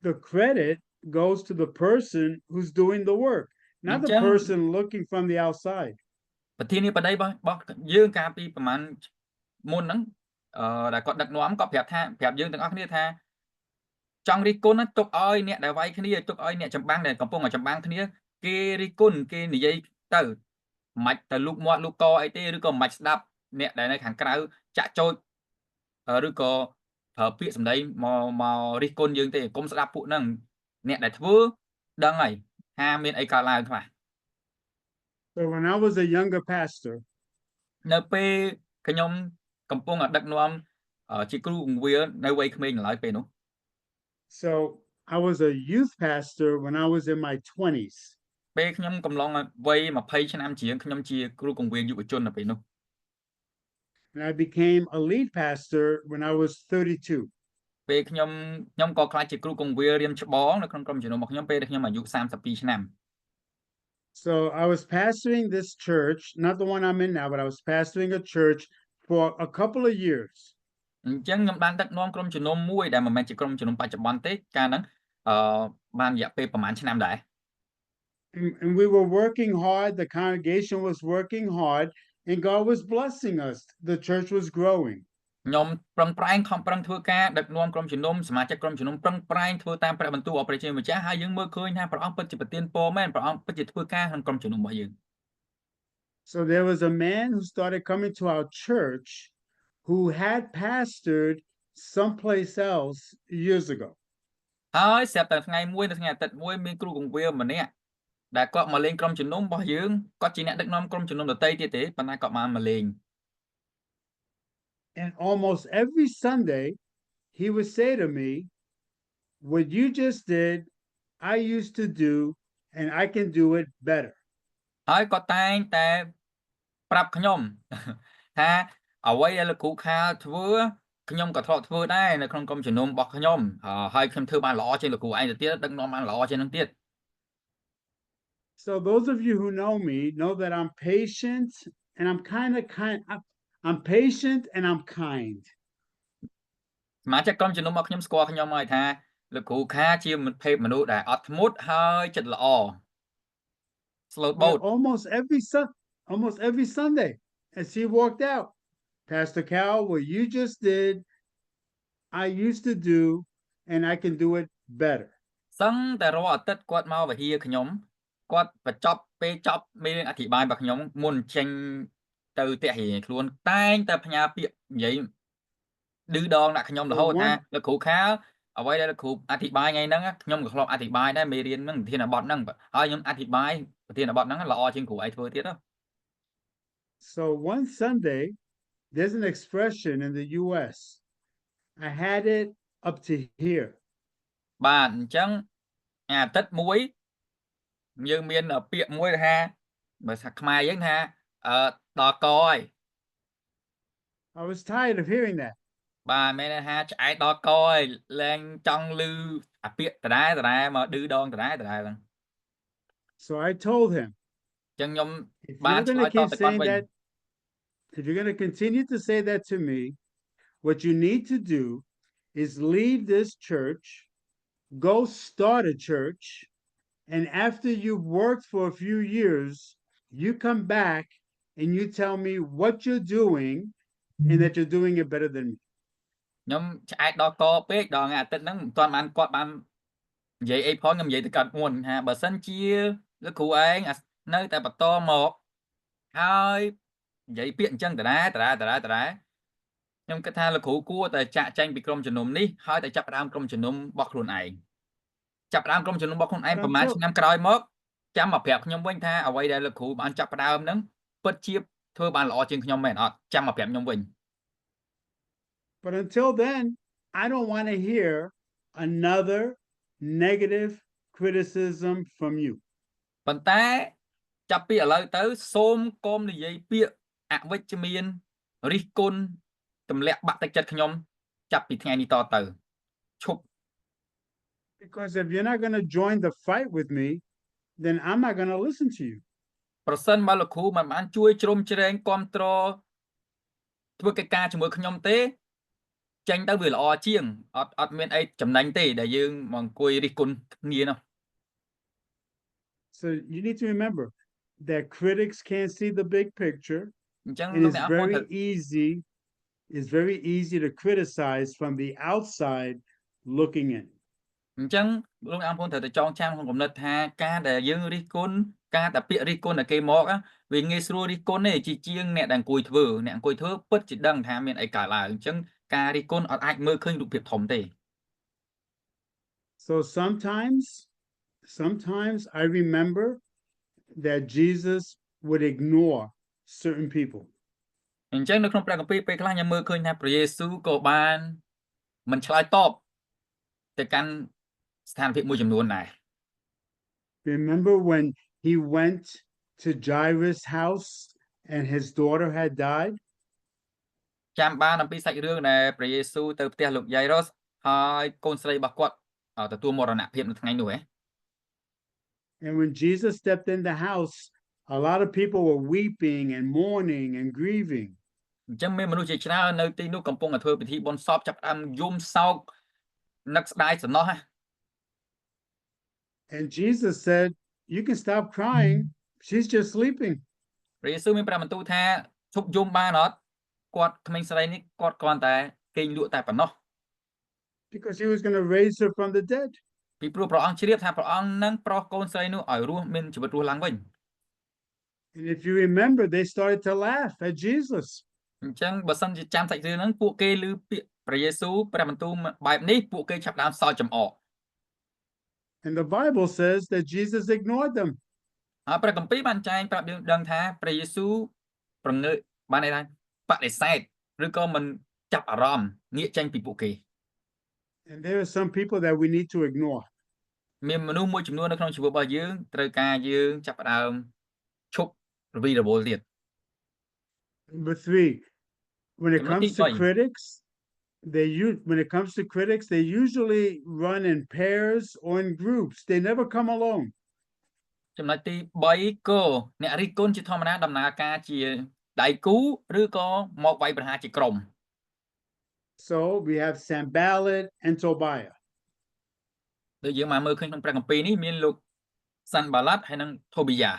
The credit goes to the person who's doing the work, not the person looking from the outside. ប្រធានាបតីរបស់យើងកាលពីប្រហែលមុនហ្នឹងដែលគាត់ដឹកនាំគាត់ប្រាប់យើងទាំងអស់គ្នាថាចង់រិះគន់ទុកឲ្យអ្នកដែលវាយគ្នាទុកឲ្យអ្នកចម្បាំងដែលកំពុងតែចម្បាំងគ្នាគេរិះគន់គេនិយាយទៅមិនទៅលូកមាត់លូកកអីទេឬក៏មិនស្ដាប់អ្នកដែលនៅខាងក្រៅចាក់ចោចឬក៏ប្រើពាក្យសម្ដីមករិះគន់យើងទេកុំស្ដាប់ពួកហ្នឹងអ្នកដែលធ្វើដឹងហើយថាមានអីកើតឡើងខ្លះ So when I was a younger pastor, នៅពេលខ្ញុំកំពុងដឹកនាំជាគ្រូបង្រៀននៅវ័យក្មេងឡើយពេលនោះ So I was a youth pastor when I was in my 20s. ពេលខ្ញុំកំឡុងវ័យ20ឆ្នាំជាងខ្ញុំជាគ្រូកង្វៀងយុវជននៅពេលនោះ And I became a lead pastor when I was 32. ពេលខ្ញុំក៏ខ្លាចជាគ្រូកង្វៀងរៀនច្បងនៅក្នុងក្រុមជំនុំរបស់ខ្ញុំពេលដែលខ្ញុំអាយុ32ឆ្នាំ So I was pastoring this church, not the one I'm in now, but I was pastoring a church for a couple of years. អញ្ចឹងខ្ញុំបានដឹកនាំក្រុមជំនុំមួយដែលមិនមែនជាក្រុមជំនុំបច្ចុប្បន្នទេកាលហ្នឹងបានរយៈពេលប្រហែលឆ្នាំដែរ And we were working hard, the congregation was working hard, and God was blessing us. The church was growing. ខ្ញុំប្រឹងប្រែងខំប្រឹងធ្វើការដឹកនាំក្រុមជំនុំសមាជិកក្រុមជំនុំប្រឹងប្រែងធ្វើតាមព្រះបន្ទូលរបស់ព្រះជាម្ចាស់ហើយយើងមើលឃើញថាព្រះអង្គពិតជាប្រទានពរមែនព្រះអង្គពិតជាធ្វើការក្នុងក្រុមជំនុំរបស់យើង So there was a man who started coming to our church who had pastored someplace else years ago. ហើយស្រាប់តែថ្ងៃមួយនៅថ្ងៃអាទិត្យមួយមានគ្រូកង្វៀងម្នាក់ដែលគាត់មកលេងក្រុមជំនុំរបស់យើងគាត់ជាអ្នកដឹកនាំក្រុមជំនុំដទៃទៀតទេប៉ុន្តែគាត់បានមកលេង And almost every Sunday, he would say to me, "What you just did, I used to do, and I can do it better." ហើយគាត់តែងតែប្រាប់ខ្ញុំ ថាអ្វីដែលលោកគ្រូខាលធ្វើខ្ញុំក៏ធ្លាប់ធ្វើដែរនៅក្នុងក្រុមជំនុំរបស់ខ្ញុំហើយខ្ញុំធ្វើបានល្អជាងលោកគ្រូឯងទៅទៀតដឹកនាំបានល្អជាងនឹងទៀត So those of you who know me know that I'm patient and I'm I'm patient and I'm kind. សមាជិកក្រុមជំនុំរបស់ខ្ញុំស្គាល់ខ្ញុំហើយថាលោកគ្រូខាជាភេទមនុស្សដែលអត់ធ្មត់ហើយចិត្តល្អ slow But boat almost every Sunday, as he walked out, Pastor Cal, what you just did, I used to do, and I can do it better. សឹងតែរាល់អាទិត្យគាត់មកវិហារខ្ញុំគាត់បញ្ចប់ពេលចប់មេរៀនអធិប្បាយរបស់ខ្ញុំមុនចេញទៅផ្ទះរៀងខ្លួនតែងតែផ្ញើពាក្យនិយាយឌឺដងដាក់ខ្ញុំរហូតថាលោកគ្រូខាលអ្វីដែលលោកគ្រូអធិប្បាយថ្ងៃហ្នឹងខ្ញុំក៏ធ្លាប់អធិប្បាយដែរមេរៀនហ្នឹងប្រធានបទហ្នឹងហើយខ្ញុំអធិប្បាយប្រធានបទហ្នឹងល្អជាងគ្រូឯងធ្វើទៀត So one Sunday, there's an expression in the US. I had it up to here. បាទអញ្ចឹងអាទិត្យមួយយើងមានពាក្យមួយថាបើថាខ្មែរយើងថាដល់កហើយ I was tired of hearing that. បាទមែនថាឆ្អែតដល់កហើយលែងចង់ឮអាពាក្យដដែលមកឌឺដងដដែលហ្នឹង So I told him, អញ្ចឹងខ្ញុំ if បាន you're ឆ្ going លើ to យត keep បទៅគាត់ saying វិញ that, if you're going to continue to say that to me, what you need to do is leave this church, go start a church, and after you've worked for a few years, you come back and you tell me what you're doing and that you're doing it better than me. ខ្ញុំឆ្អែតដល់កពេកដល់ថ្ងៃអាទិត្យហ្នឹងមិនទាន់បានគាត់បាននិយាយអីផងខ្ញុំនិយាយទៅគាត់មុនថាបើសិនជាលោកគ្រូឯងនៅតែបន្តមកហើយនិយាយពាក្យអញ្ចឹងដដែលខ្ញុំគិតថាលោកគ្រូគួរតែចាក់ចែងពីក្រុមជំនុំនេះហើយតែចាប់ផ្ដើមក្រុមជំនុំរបស់ខ្លួនឯងចាប់ផ្ដើមក្រុមជំនុំរបស់ខ្លួនឯងប្រហែលឆ្នាំក្រោយមកចាំមកប្រាប់ខ្ញុំវិញថាអ្វីដែលលោកគ្រូបានចាប់ផ្ដើមហ្នឹងពិតជាធ្វើបានល្អជាងខ្ញុំមែនអត់ចាំមកប្រាប់ខ្ញុំវិញ But until then, I don't want to hear another negative criticism from you. ប៉ុន្តែចាប់ពីឥឡូវទៅសូមកុំនិយាយពាក្យអវិជ្ជមានរិះគន់ទម្លាក់បាក់ទឹកចិត្តខ្ញុំចាប់ពីថ្ងៃនេះតទៅឈប់ Because if you're not going to join the fight with me, then I'm not going to listen to you. ប្រសិនបើលោកគ្រូមិនបានជួយជ្រោមជ្រែងគ្រប់គ្រងធ្វើកិច្ចការជាមួយខ្ញុំទេចេញទៅវាល្អជាងអត់មានអីចំណេញទេដែលយើងមកអង្គុយរិះគន់គ្នានោះ So you need to remember that critics can't see the big picture. អញ្ចឹង It លោក is អ្នកអង្គ very easy to criticize from the outside looking in. អញ្ចឹងលោកអ្នកអង្គត្រូវតែចងចាំក្នុងគំនិតថាការដែលយើងរិះគន់ការតែពាក្យរិះគន់តែគេមកវាងាយស្រួលរិះគន់ទេជាងអ្នកដែលអង្គុយធ្វើពិតជាដឹងថាមានអីកើតឡើងអញ្ចឹងការរិះគន់អត់អាចមើលឃើញរូបភាពធំទេ So sometimes I remember that Jesus would ignore certain people. អញ្ចឹងនៅក្នុងព្រះគម្ពីរពេលខ្លះខ្ញុំមើលឃើញថាព្រះយេស៊ូវក៏បានមិនឆ្លើយតបទៅកាន់ស្ថានភាពមួយចំនួនដែរ Remember when he went to Jairus' house and his daughter had died? ចាំបានអំពីសាច់រឿងដែលព្រះយេស៊ូវទៅផ្ទះលោកយាយរ៉ូសហើយកូនស្រីរបស់គាត់ទទួលមរណភាពនៅថ្ងៃនោះហ៎ And when Jesus stepped in the house, a lot of people were weeping and mourning and grieving. អញ្ចឹងមានមនុស្សជាច្រើននៅទីនោះកំពុងតែធ្វើពិធីបុណ្យសពចាប់ផ្ដើមយំសោកនឹកស្ដាយសំណោះហ៎ And Jesus said, "You can stop crying. She's just sleeping." ព្រះយេស៊ូវមានប្រាប់បន្ទូលថាឈប់យំបានអត់គាត់ក្មេងស្រីនេះគាត់គ្រាន់តែគេងលក់តែប៉ុណ្ណោះ Because he was going to raise her from the dead. ពីព្រោះព្រះអង្គជ្រាបថាព្រះអង្គនឹងប្រោសកូនស្រីនោះឲ្យរស់មានជីវិតរស់ឡើងវិញ And if you remember, they started to laugh at Jesus. អញ្ចឹងបើសិនជាចាំសាច់រឿងហ្នឹងពួកគេឮពាក្យព្រះយេស៊ូវព្រះបន្ទូលបែបនេះពួកគេចាប់ផ្ដើមសើចចំអក And the Bible says that Jesus ignored them. ហើយព្រះគម្ពីរបានចែងប្រាប់យើងដឹងថាព្រះយេស៊ូវប្រងើកបានន័យថាបដិសេធឬក៏មិនចាប់អារម្មណ៍ងាកចេញពីពួកគេ And there are some people that we need to ignore. មានមនុស្សមួយចំនួននៅក្នុងជីវិតរបស់យើងត្រូវការយើងចាប់ផ្ដើមឈប់រវីរវល់ទៀត Number 3, when it comes to critics, they usually run in pairs or in groups. They never come alone. ចំណុចទី3ក៏អ្នករិះគន់ជាធម្មតាដំណើរការជាដៃគូឬក៏មកវាយប្រហារជាក្រុម So we have Sanballat and Tobiah. ដូចយើងមកមើលឃើញក្នុងព្រះគម្ពីរនេះមានលោកសាន់បាឡាត់ហើយនិងថូប៊ីយ៉ា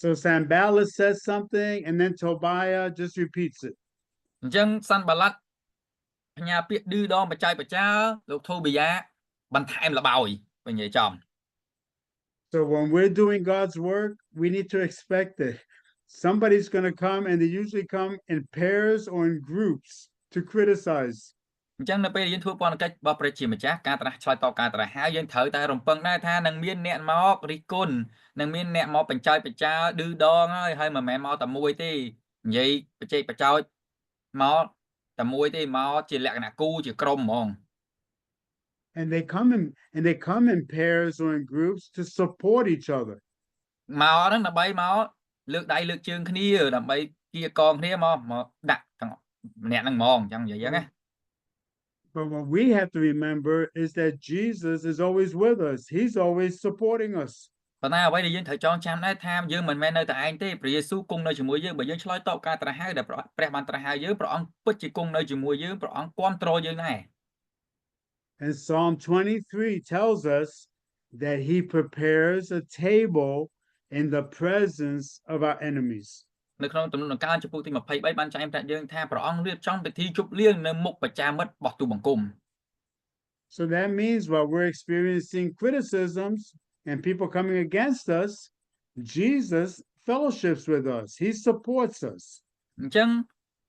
So Sanballat says something and then Tobiah just repeats it. អញ្ចឹងសាន់បាឡាត់ផ្ញើពាក្យឌឺដងបច្ច័យបច្ចាលោកថូប៊ីយ៉ាបន្ថែមលបោយវិញនិយាយចំ So when we're doing God's work, we need to expect that somebody's going to come, and they usually come in pairs or in groups to criticize. អញ្ចឹងនៅពេលយើងធ្វើពន្ធកិច្ចរបស់ព្រះជាម្ចាស់ការត្រាស់ឆ្លើយតបការត្រាស់ហើយយើងត្រូវតែរំពឹងដែរថានឹងមានអ្នកមករិះគន់នឹងមានអ្នកមកបញ្ចើបច្ចាឌឺដងហើយមិនមែនមកតែមួយទេនិយាយបច្ចេកបចោចមកតែមួយទេមកជាលក្ខណៈគូជាក្រុមហ្មង And they come in pairs or in groups to support each other. មកហ្នឹងដើម្បីមកលើកដៃលើកជើងគ្នាដើម្បីគៀកងគ្នាមកដាក់ទាំងម្នាក់ហ្នឹងហ្មងអញ្ចឹងនិយាយហ្នឹងណា But what we have to remember is that Jesus is always with us. He's always supporting us. ប៉ុន្តែអ្វីដែលយើងត្រូវចងចាំដែរថាយើងមិនមែននៅតែឯងទេព្រះយេស៊ូវគង់នៅជាមួយយើងបើយើងឆ្លើយតបការត្រាស់ហៅដែលព្រះបានត្រាស់ហៅយើងព្រះអង្គពិតជាគង់នៅជាមួយយើងព្រះអង្គគាំទ្រយើងដែរ And Psalm 23 tells us that he prepares a table in the presence of our enemies. នៅក្នុងទំនុកដំណើរចំពោះទី23បានចែងប្រាប់យើងថាព្រះអង្គរៀបចំពិធីជប់លៀងនៅមុខបច្ចាមិត្តរបស់ទូបង្គំ So that means while we're experiencing criticisms and people coming against us, Jesus fellowships with us. He supports us. អញ្ចឹង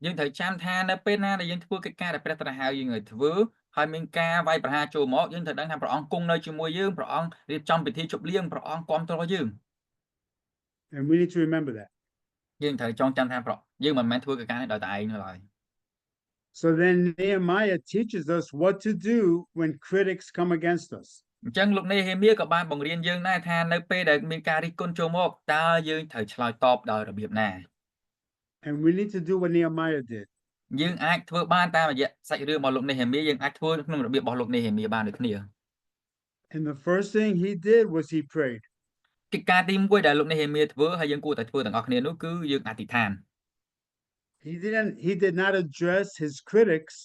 យើងត្រូវចាំថានៅពេលណាដែលយើងធ្វើកិច្ចការដែលព្រះត្រាស់ហៅយើងឲ្យធ្វើហើយមានការវាយប្រហារចូលមកយើងត្រូវដឹងថាព្រះអង្គគង់នៅជាមួយយើងព្រះអង្គរៀបចំពិធីជប់លៀងព្រះអង្គគាំទ្រយើង And we need to remember that. យើងត្រូវចងចាំថាយើងមិនមែនធ្វើកិច្ចការនេះដោយតែឯងនោះឡើយ So then Nehemiah teaches us what to do when critics come against us. អញ្ចឹងលោកនេហេមៀក៏បានបង្រៀនយើងដែរថានៅពេលដែលមានការរិះគន់ចូលមកតើយើងត្រូវឆ្លើយតបដោយរបៀបណា And we need to do what Nehemiah did. យើងអាចធ្វើបានតាមរយៈសាច់រឿងរបស់លោកនេហេមៀយើងអាចធ្វើក្នុងរបៀបរបស់លោកនេហេមៀបានដូចគ្នា And the first thing he did was he prayed. កិច្ចការទី1ដែលលោកនេហេមៀធ្វើហើយយើងគួរតែធ្វើទាំងអស់គ្នានោះគឺយើងអធិដ្ឋាន He did not address his critics.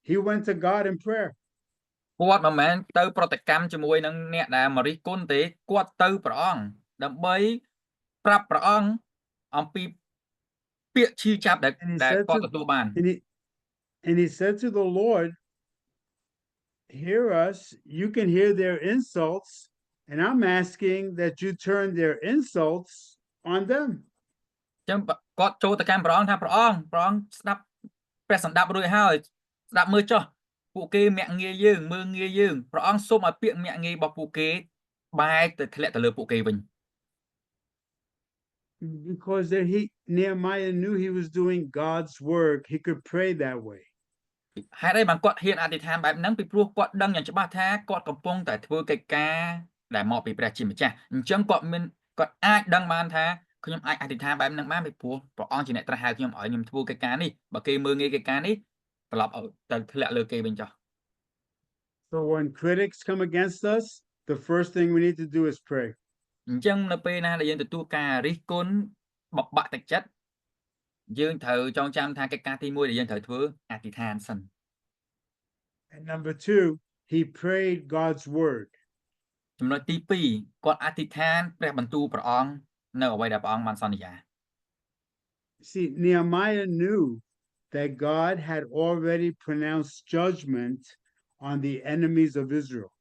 He went to God in prayer. គាត់មិនមែនទៅប្រតិកម្មជាមួយនឹងអ្នកដែលមករិះគន់ទេគាត់ទៅព្រះអង្គដើម្បីប្រាប់ព្រះអង្គអំពីពាក្យឈឺចាប់ដែលគាត់ទទួលបាន And he said to the Lord, "Hear us. You can hear their insults, and I'm asking that you turn their insults on them." ចឹងគាត់ចូលទៅកាន់ព្រះអង្គថាព្រះអង្គស្ដាប់ព្រះសម្ដាប់រួចហើយស្ដាប់មើលចុះពួកគេមាក់ងាយយើងមើងងាយយើងព្រះអង្គសូមឲ្យពាក្យមាក់ងាយរបស់ពួកគេបែរទៅធ្លាក់ទៅលើពួកគេវិញ Because Nehemiah knew he was doing God's work. He could pray that way. ហេតុអីបានគាត់ហ៊ានអធិដ្ឋានបែបហ្នឹងពីព្រោះគាត់ដឹងយ៉ាងច្បាស់ថាគាត់កំពុងតែធ្វើកិច្ចការដែលមកពីព្រះជាម្ចាស់អញ្ចឹងគាត់ គាត់អាចដឹងបានថាខ្ញុំអាចអធិដ្ឋានបែបហ្នឹងបានពីព្រោះព្រះអង្គជាអ្នកត្រាស់ហៅខ្ញុំឲ្យខ្ញុំធ្វើកិច្ចការនេះបើគេមើលងាយកិច្ចការនេះត្រឡប់ទៅធ្លាក់លើគេវិញចុះ So when critics come against us, the first thing we need to do is pray. អញ្ចឹងនៅពេលណាដែលយើងទទួលការរិះគន់បបាក់ទឹកចិត្តយើងត្រូវចងចាំថាកិច្ចការទី1ដែលយើងត្រូវធ្វើអធិដ្ឋានសិន And number two, he prayed God's word. ចំណុចទី2គាត់អធិដ្ឋានព្រះបន្ទូលព្រះអង្គនៅអ្វីដែលព្រះអង្គបានសន្យា See, Nehemiah knew that God had already pronounced judgment on the enemies of Israel.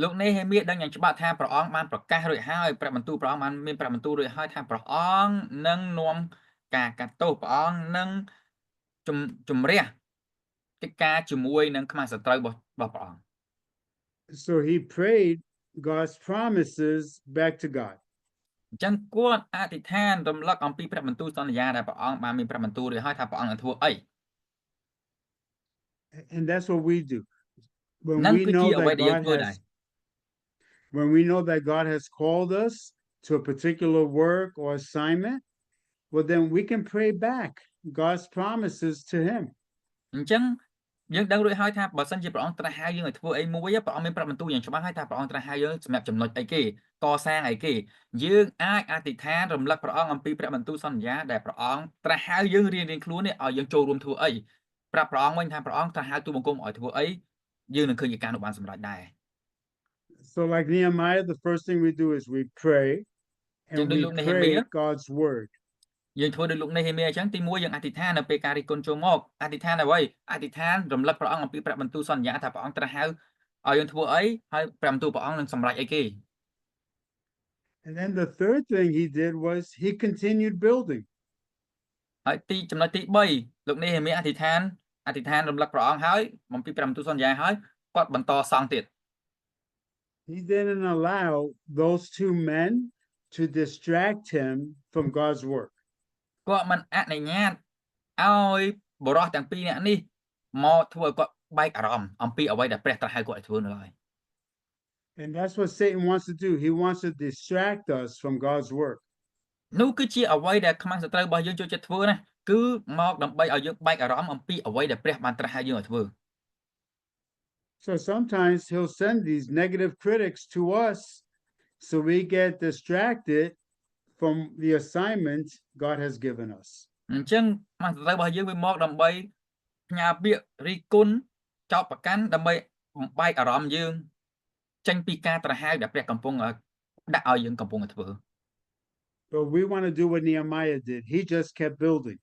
លោកនេហេមៀដឹងយ៉ាងច្បាស់ថាព្រះអង្គបានប្រកាសរួចហើយព្រះបន្ទូលព្រះអង្គបានមានព្រះបន្ទូលរួចហើយថាព្រះអង្គនឹងនាំការកាត់ទោសព្រះអង្គនឹងជំរះកិច្ចការជាមួយនឹងខ្មាស់សត្រូវរបស់ព្រះអង្គ So he prayed God's promises back to God. អញ្ចឹងគាត់អធិដ្ឋានរំលឹកអំពីព្រះបន្ទូលសន្យាដែលព្រះអង្គបានមានព្រះបន្ទូលរួចហើយថាព្រះអង្គនឹងធ្វើអី And that's what we do. When នឹង we គឺជា know អ្វី that ដែលយើង God ធ្វើដែរ when we know that God has called us to a particular work or assignment, well, then we can pray back God's promises to him. អញ្ចឹងយើងដឹងរួចហើយថាបើសិនជាព្រះអង្គត្រាស់ហៅយើងឲ្យធ្វើអីមួយព្រះអង្គមានព្រះបន្ទូលយ៉ាងច្បាស់ហើយថាព្រះអង្គត្រាស់ហៅយើងសម្រាប់ចំណុចអីគេកសាងអីគេយើងអាចអធិដ្ឋានរំលឹកព្រះអង្គអំពីព្រះបន្ទូលសន្យាដែលព្រះអង្គត្រាស់ហៅយើងរៀងៗខ្លួននេះឲ្យយើងចូលរួមធ្វើអីប្រាប់ព្រះអង្គវិញថាព្រះអង្គត្រាស់ហៅទូបង្គំឲ្យធ្វើអីយើងនឹងឃើញកិច្ចការនោះបានសម្រេចដែរ So like Nehemiah, the first thing we do is we pray and Chúng we tôi lúc này pray hiểu. God's word. យើងធ្វើដោយលោកនេហេមៀអញ្ចឹងទី1យើងអធិដ្ឋាននៅពេលការរិះគន់ចូលមកអធិដ្ឋានអ្វីអធិដ្ឋានរំលឹកព្រះអង្គអំពីព្រះបន្ទូលសន្យាថាព្រះអង្គត្រាស់ហៅឲ្យយើងធ្វើអីហើយព្រះបន្ទូលព្រះអង្គនឹងសម្រេចអីគេ And then the third thing he did was he continued building. ហើយចំណុចទី3លោកនេហេមៀអធិដ្ឋានរំលឹកព្រះអង្គហើយអំពីព្រះបន្ទូលសន្យាហើយគាត់បន្តសង់ទៀត He didn't allow those two men to distract him from God's work. គាត់មិនអនុញ្ញាតឲ្យបរិសុទ្ធទាំងពីរនាក់នេះមកធ្វើឲ្យគាត់បែកអារម្មណ៍អំពីអ្វីដែលព្រះត្រាស់ហៅគាត់ឲ្យធ្វើនៅឡើយ And that's what Satan wants to do. He wants to distract us from God's work. នោះគឺជាអ្វីដែលខ្មាំងសត្រូវរបស់យើងចូលចិត្តធ្វើណាគឺមកដើម្បីឲ្យយើងបែកអារម្មណ៍អំពីអ្វីដែលព្រះបានត្រាស់ហៅយើងឲ្យធ្វើ So sometimes he'll send these negative critics to us so we get distracted from the assignment God has given us. អញ្ចឹងខ្មាំងសត្រូវរបស់យើងវាមកដើម្បីផ្ញើពាក្យរិះគន់ចោទប្រកាន់ដើម្បីបំបែកអារម្មណ៍យើងចេញពីការត្រាស់ហៅដែលព្រះកំពុងដាក់ឲ្យយើងកំពុងតែធ្វើ But we want to do what Nehemiah did. He just kept building.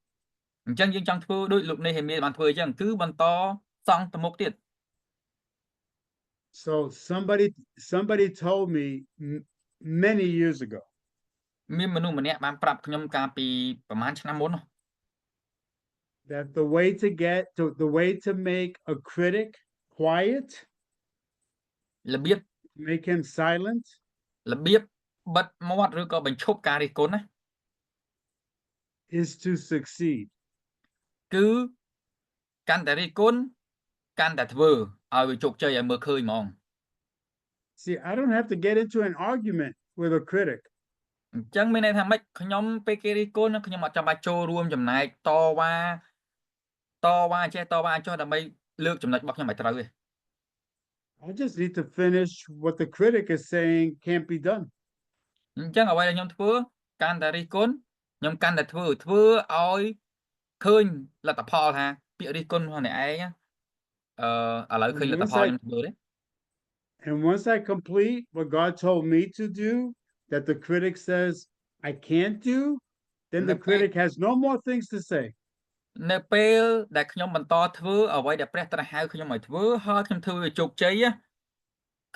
អញ្ចឹងយើងចង់ធ្វើដូចលោកនេហេមៀបានធ្វើអញ្ចឹងគឺបន្តសង់ទៅមុខទៀត So somebody told me many years ago មានមនុស្សម្នាក់បានប្រាប់ខ្ញុំកាលពីប្រហែលឆ្នាំមុន that the way to make a critic quiet, របៀប make him silent, របៀបបិទមាត់ឬក៏បញ្ឈប់ការរិះគន់ណា is to succeed. គឺកាន់តែរិះគន់កាន់តែធ្វើឲ្យវាជោគជ័យឲ្យមើលឃើញហ្មង See, I don't have to get into an argument with a critic. អញ្ចឹងមានន័យថាម៉េចខ្ញុំពេលគេរិះគន់ខ្ញុំអត់ចាំបាច់ចូលរួមចំណែកតវ៉ាចេះតវ៉ាចុះដើម្បីលើកចំណុចរបស់ខ្ញុំឲ្យត្រូវទេ I just need to finish what the critic is saying can't be done. អញ្ចឹងអ្វីដែលខ្ញុំធ្វើកាន់តែរិះគន់ខ្ញុំកាន់តែធ្វើឲ្យឃើញលទ្ធផលថាពាក្យរិះគន់របស់អ្នកឯងឥឡូវឃើញលទ្ធផលខ្ញុំធ្វើទេ And once I complete what God told me to do, that the critic says I can't do, then the critic has no more things to say. នៅពេលដែលខ្ញុំបន្តធ្វើអ្វីដែលព្រះត្រាស់ហៅខ្ញុំឲ្យធ្វើហើយខ្ញុំធ្វើវាជោគជ័យ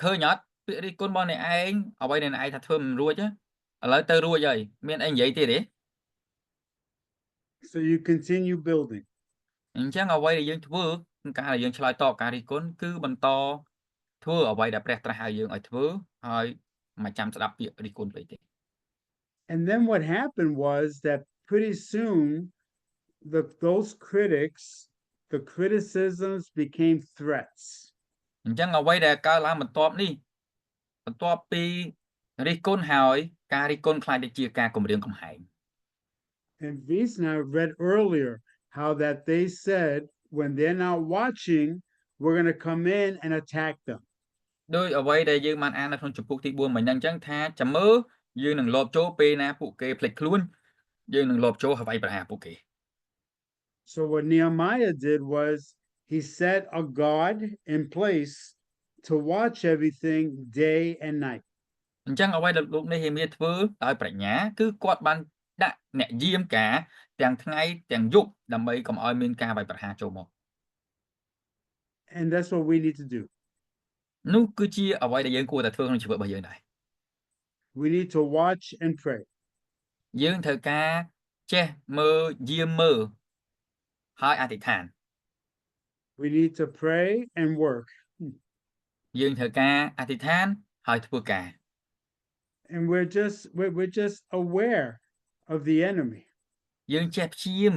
ឃើញអត់ពាក្យរិះគន់របស់អ្នកឯងអ្វីដែលអ្នកឯងថាធ្វើមិនរួចឥឡូវទៅរួចហើយមានអីនិយាយទៀតទេ So you continue building. អញ្ចឹងអ្វីដែលយើងធ្វើក្នុងការដែលយើងឆ្លើយតបការរិះគន់គឺបន្តធ្វើអ្វីដែលព្រះត្រាស់ហៅយើងឲ្យធ្វើហើយមិនចាំស្ដាប់ពាក្យរិះគន់ពេកទេ And then what happened was that pretty soon those critics, the criticisms became threats. អញ្ចឹងអ្វីដែលកើតឡើងបន្ទាប់ពី រិះគន់ហើយការរិះគន់ខ្លាចទៅជាការគំរាមកំហែង And Vis and I read earlier how that they said when they're not watching, we're going to come in and attack them. ដោយអ្វីដែលយើងបានអាននៅក្នុងជំពូកទី4មិញហ្នឹងអញ្ចឹងថាចាំមើលយើងនឹងលបចូលពេលណាពួកគេភ្លេចខ្លួនយើងនឹងលបចូលហើយវាយប្រហារពួកគេ So what Nehemiah did was he set a guard in place to watch everything day and night. អញ្ចឹងអ្វីដែលលោកនេះហេមៀធ្វើដោយប្រាជ្ញាគឺគាត់បានដាក់អ្នកយាមការទាំងថ្ងៃទាំងយប់ដើម្បីកុំឲ្យមានការវាយប្រហារចូលមក And that's what we need to do. នោះគឺជាអ្វីដែលយើងគួរតែធ្វើក្នុងជីវិតរបស់យើងដែរ We need to watch and pray. យើងត្រូវការចេះមើលយាមមើលហើយអធិដ្ឋាន We need to pray and work. យើងត្រូវការអធិដ្ឋានហើយធ្វើការ And we're just aware of the enemy. យើងចេះព្យាយាម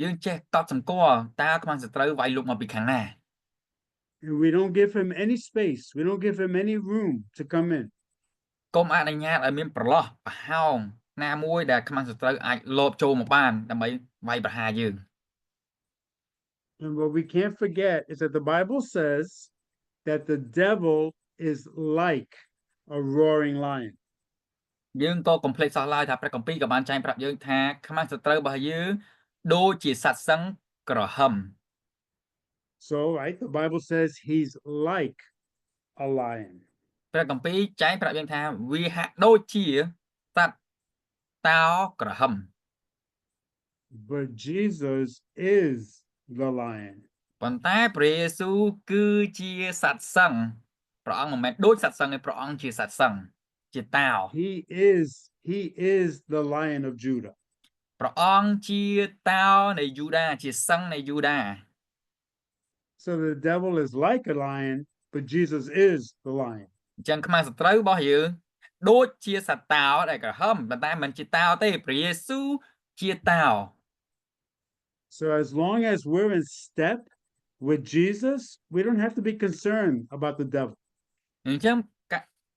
យើងចេះកត់សម្គាល់តើខ្មាំងសត្រូវវាយលុកមកពីខាងណា And we don't give him any space. We don't give him any room to come in. កុំអនុញ្ញាតឲ្យមានប្រឡោះប្រហោងណាមួយដែលខ្មាំងសត្រូវអាចលបចូលមកបានដើម្បីវាយប្រហារយើង And what we can't forget is that the Bible says that the devil is like a roaring lion. យើងក៏កុំភ្លេចសោះឡើយថាព្រះគម្ពីរក៏បានចែងប្រាប់យើងថាខ្មាំងសត្រូវរបស់យើងដូចជាសត្វសិង្ហក្រហម So, right, the Bible says he's like a lion. ព្រះគម្ពីរចែងប្រាប់យើងថាវាហាក់ដូចជាសត្វតោក្រហម But Jesus is the lion. ប៉ុន្តែព្រះយេស៊ូវគឺជាសត្វសិង្ហព្រះអង្គមិនមែនដូចសត្វសិង្ហទេព្រះអង្គជាសត្វសិង្ហជាតោ He is the Lion of Judah. ព្រះអង្គជាតោនៃយូដាជាសិង្ហនៃយូដា So the devil is like a lion, but Jesus is the lion. អញ្ចឹងខ្មាំងសត្រូវរបស់យើងដូចជាសត្វតោដែលក្រហមប៉ុន្តែមិនជាតោទេព្រះយេស៊ូវជាតោ So as long as we're in step with Jesus, we don't have to be concerned about the devil. អញ្ចឹង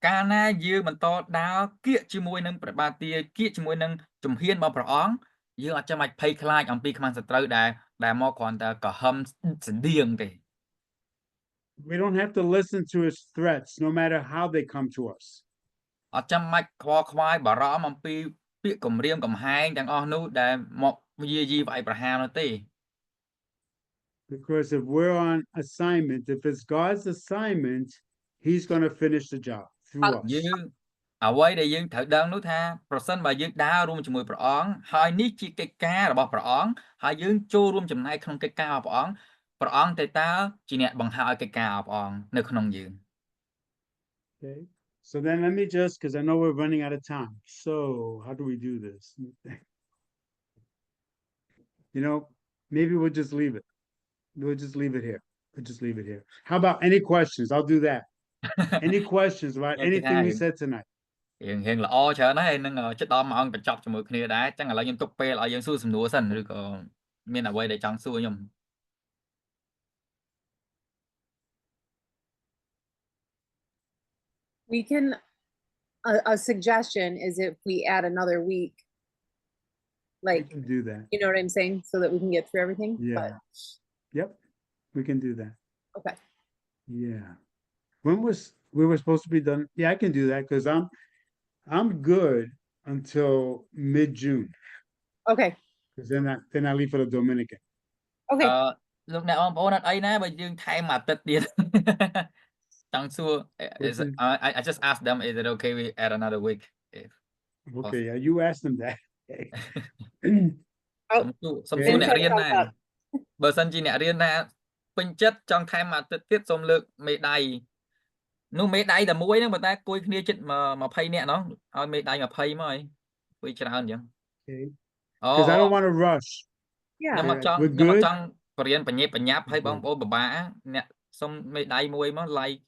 កាលណាយើងបន្តដើរគៀកជាមួយនឹងព្រះបាទទាគៀកជាមួយនឹងជំហានរបស់ព្រះអង្គយើងអត់ចាំបាច់ភ័យខ្លាចអំពីខ្មាំងសត្រូវដែលមកគ្រាន់តែក្រហមស្តៀងទេ We don't have to listen to his threats, no matter how they come to us. អត់ចាំបាច់ខ្វល់ខ្វាយបារម្ភអំពីពាក្យគំរាមកំហែងទាំងអស់នោះដែលមកយាយីវាយប្រហារនោះទេ Because if we're on assignment, if it's God's assignment, he's going to finish the job through us. យើងអ្វីដែលយើងត្រូវដឹងនោះថាប្រសិនបើយើងដើររួមជាមួយព្រះអង្គហើយនេះជាកិច្ចការរបស់ព្រះអង្គហើយយើងចូលរួមចំណែកក្នុងកិច្ចការរបស់ព្រះអង្គតែតើជាអ្នកបង្ហាញកិច្ចការរបស់ព្រះអង្គនៅក្នុងយើង Okay. So then let me just, because I know we're running out of time. So how do we do this? You know, maybe we'll just leave it. We'll just leave it here. We'll just leave it here. How about any questions? I'll do that. Any questions about anything we said tonight? រៀងល្អច្រើនហើយនឹងចិត្តដល់ម៉ោងបញ្ចប់ជាមួយគ្នាដែរចឹងឥឡូវខ្ញុំទុកពេលឲ្យយើងសួរសំណួរសិនឬក៏មានអ្វីដែលចង់សួរខ្ញុំ We can, a suggestion is if we add another week, We like, can do that. you know what I'm saying? So that we can get through everything. Yeah. But, Yep. We can do that. okay. Yeah. When was we were supposed to be done? Yeah, I can do that because I'm good until mid-June. Okay. Because then I leave for the Dominican. Okay. លោកអ្នកបងប្អូនអត់អីណាបើយើងថែមមួយអាទិត្យទៀត ចង់សួរ I just asked them is it okay we add another week if Okay, yeah, you asked them that. សុំសួរអ្នករៀនដែរបើសិនជាអ្នករៀនណាពេញចិត្តចង់ថែមមួយអាទិត្យទៀតសូមលើកមេដៃនោះមេដៃតែមួយហ្នឹងប៉ុន្តែគួយគ្នាចិត្ត20នាក់នោះឲ្យមេដៃ20មកហើយគួយច្រើនអញ្ចឹង Okay. អូ Because I don't want to rush. ខ្ញុំ Yeah. មកចង់ We're ខ្ញុំមក good. ចង់បរៀនបញ្ញាបញ្ញាប់ឲ្យបងប្អូនពិបាកអ្នកសុំមេដៃមួយមក like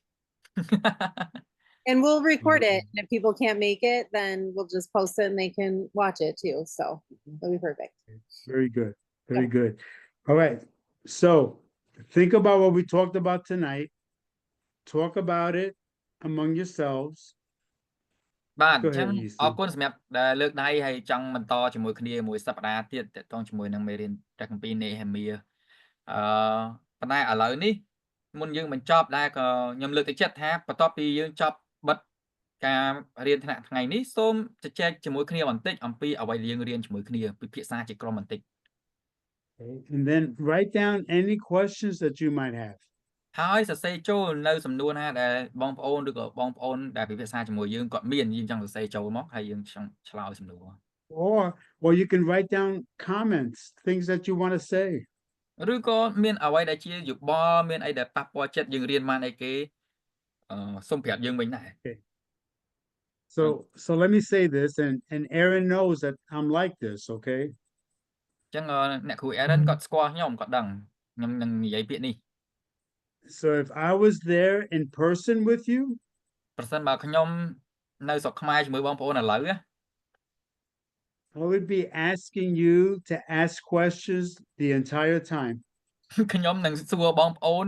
And we'll record it. And if people can't make it, then we'll just post it and they can watch it too. So it'll be perfect. Very good. Very good. All right. So think about what we talked about tonight. Talk about it among yourselves. បាទ Go អញ្ចឹង ahead, អរ Nisi. គុណសម្រាប់ដែលលើកដៃហើយចង់បន្តជាមួយគ្នាមួយសប្តាហ៍ទៀតទាក់ទងជាមួយនឹងមេរៀនព្រះគម្ពីរនេហេមៀប៉ុន្តែឥឡូវនេះមុនយើងបញ្ចប់ដែរក៏ខ្ញុំលើកទឹកចិត្តថាបន្ទាប់ពីយើងចប់បិទការរៀនថ្នាក់ថ្ងៃនេះសូមជជែកជាមួយគ្នាបន្តិចអំពីអ្វីដែលយើងរៀនជាមួយគ្នាពិភាក្សាជាក្រុមបន្តិច Okay. And then write down any questions that you might have. ហើយសរសេរចូលនៅសំណួរណាដែលបងប្អូនឬក៏បងប្អូនដែលពិភាក្សាជាមួយយើងគាត់មានយើងចង់សរសេរចូលមកហើយយើងចង់ឆ្លើយសំណួរ Or you can write down comments, things that you want to say. ឬក៏មានអ្វីដែលជាយោបល់មានអីដែលប៉ះពាល់ចិត្តយើងរៀនបានអីគេសូមប្រាប់យើងវិញដែរ So let me say this, and Aaron knows that I'm like this, okay? អញ្ចឹងអ្នកគ្រូ Aaron គាត់ស្គាល់ខ្ញុំគាត់ដឹងខ្ញុំនឹងនិយាយពាក្យនេះ So if I was there in person with you, ប្រសិនបើខ្ញុំនៅស្រុកខ្មែរជាមួយបងប្អូនឥឡូវណា I would be asking you to ask questions the entire time. ខ្ញុំនឹងសួរបងប្អូន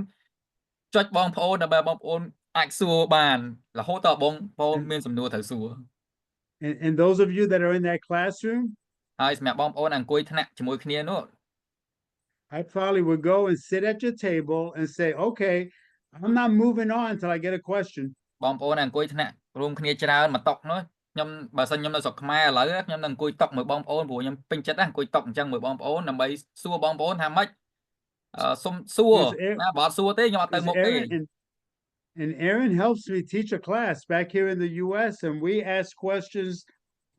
ចុចបងប្អូនដើម្បីបងប្អូនអាចសួរបានរហូតដល់បងប្អូនមានសំណួរត្រូវសួរ And those of you that are in that classroom, ហើយសម្រាប់បងប្អូនអង្គុយថ្នាក់ជាមួយគ្នានោះ I probably would go and sit at your table and say, okay, I'm not moving on until I get a question. បងប្អូនអង្គុយថ្នាក់រួមគ្នាច្រើនមកតុកនោះខ្ញុំបើសិនខ្ញុំនៅស្រុកខ្មែរឥឡូវខ្ញុំនឹងអង្គុយតុកមួយបងប្អូនព្រោះខ្ញុំពេញចិត្តណាអង្គុយតុកអញ្ចឹងមួយបងប្អូនដើម្បីសួរបងប្អូនថាម៉េចសុំសួរណាបើអត់សួរទេខ្ញុំអត់ទៅមុខទេ And Aaron helps me teach a class back here in the US, and we ask questions.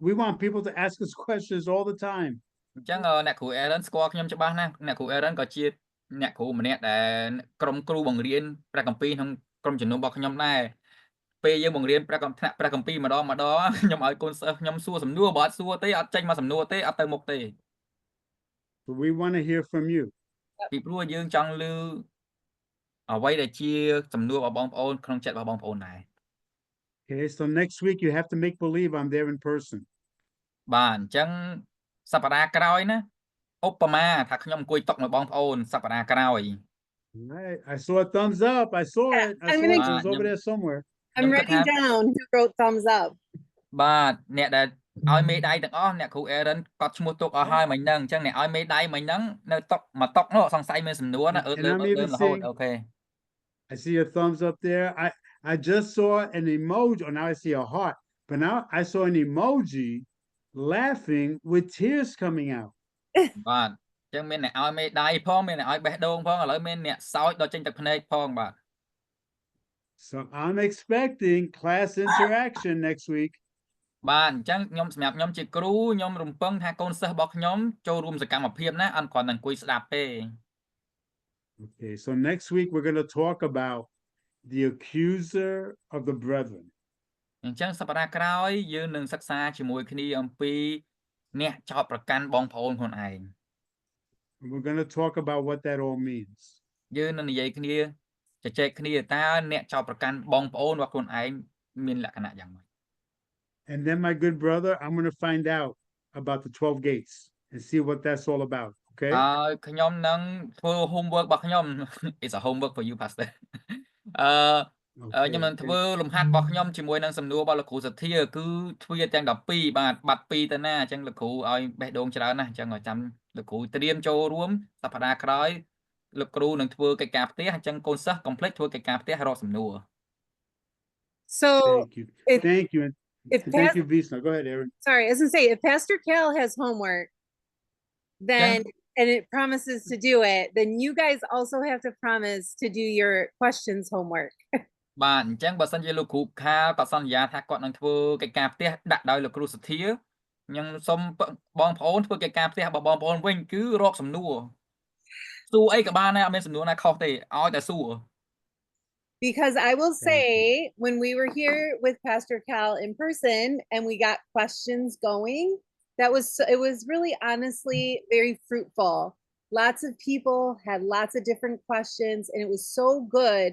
We want people to ask us questions all the time. អញ្ចឹងអ្នកគ្រូ Aaron ស្គាល់ខ្ញុំច្បាស់ណាស់អ្នកគ្រូ Aaron ក៏ជាអ្នកគ្រូម្នាក់ដែលក្រុមគ្រូបង្រៀនព្រះគម្ពីរក្នុងក្រុមជំនុំរបស់ខ្ញុំដែរពេលយើងបង្រៀនព្រះគម្ពីរម្ដងខ្ញុំឲ្យកូនសិស្សខ្ញុំសួរសំណួរបើអត់សួរទេអត់ចេញមកសំណួរទេអត់ទៅមុខទេ But we want to hear from you. ពីព្រោះយើងចង់ឮអ្វីដែលជាសំណួររបស់បងប្អូនក្នុងចិត្តរបស់បងប្អូនដែរ Okay, so next week you have to make believe I'm there in person. បាទអញ្ចឹងសប្តាហ៍ក្រោយណាឧបមាថាខ្ញុំអង្គុយតុកមួយបងប្អូនសប្តាហ៍ក្រោយ All right, I saw a thumbs up. I saw Yeah, it. I I'm saw gonna- it. It was over there somewhere. I'm writing down who wrote thumbs up. បាទអ្នកដែលឲ្យមេដៃទាំងអស់អ្នកគ្រូ Aaron គាត់ឈ្មោះទុកអស់ហើយមិញហ្នឹងអញ្ចឹងអ្នកឲ្យមេដៃមិញហ្នឹងនៅតុកមកតុកនោះសង្ស័យមានសំណួរណា And I'm even រហូត seeing- អូខេ I see a thumbs up there. I just saw an emoji. Oh, now I see a heart. But now I saw an emoji laughing with tears coming out. បាទអញ្ចឹងមានអ្នកឲ្យមេដៃផងមានអ្នកឲ្យបេះដូងផងឥឡូវមានអ្នកសោចដល់ចេញទឹកភ្នែកផងបាទ So I'm expecting class interaction next week. បាទអញ្ចឹងខ្ញុំសម្រាប់ខ្ញុំជាគ្រូខ្ញុំរំពឹងថាកូនសិស្សរបស់ខ្ញុំចូលរួមសកម្មភាពណាអត់គ្រាន់តែអង្គុយស្ដាប់ទេ Okay, so next week we're going to talk about the accuser of the brethren. អញ្ចឹងសប្តាហ៍ក្រោយយើងនឹងសិក្សាជាមួយគ្នាអំពីអ្នកចោទប្រកាន់បងប្អូនខ្លួនឯង And we're going to talk about what that all means. យើងនឹងនិយាយគ្នាជជែកគ្នាតើអ្នកចោទប្រកាន់បងប្អូនរបស់ខ្លួនឯងមានលក្ខណៈយ៉ាងម៉េច And then, my good brother, I'm going to find out about the 12 gates and see what that's all about. Okay. ហើយខ្ញុំនឹងធ្វើ homework របស់ខ្ញុំ It's a homework for you pastor ខ្ញុំនឹងធ្វើលំហាត់របស់ខ្ញុំជាមួយនឹងសំណួររបស់លោកគ្រូសធាគឺទ្វារទាំង12បាទបាត់2ទៅណាអញ្ចឹងលោកគ្រូឲ្យបេះដូងច្រើនណាស់អញ្ចឹងឲ្យចាំលោកគ្រូត្រៀមចូលរួមសប្តាហ៍ក្រោយលោកគ្រូនឹងធ្វើកិច្ចការផ្ទះអញ្ចឹងកូនសិស្ស complete ធ្វើកិច្ចការផ្ទះរកសំណួរ So Thank you. if- Thank you. And if thank Pas- you, Visna. Go ahead, Aaron. sorry, I was gonna say if Pastor Cal has homework, then and it promises to do it, then you guys also have to promise to do your questions homework. បាទអញ្ចឹងបើសិនជាលោកគ្រូខាលគាត់សន្យាថាគាត់នឹងធ្វើកិច្ចការផ្ទះដាក់ដោយលោកគ្រូសធាខ្ញុំសូមបងប្អូនធ្វើកិច្ចការផ្ទះរបស់បងប្អូនវិញគឺរកសំណួរសួរអីក៏បានដែរអត់មានសំណួរណាខុសទេឲ្យតែសួរ Because I will Thank say, when we were here with Pastor Cal in person and we got questions going, it was really honestly very fruitful. Lots of people had lots of different questions, and it was so good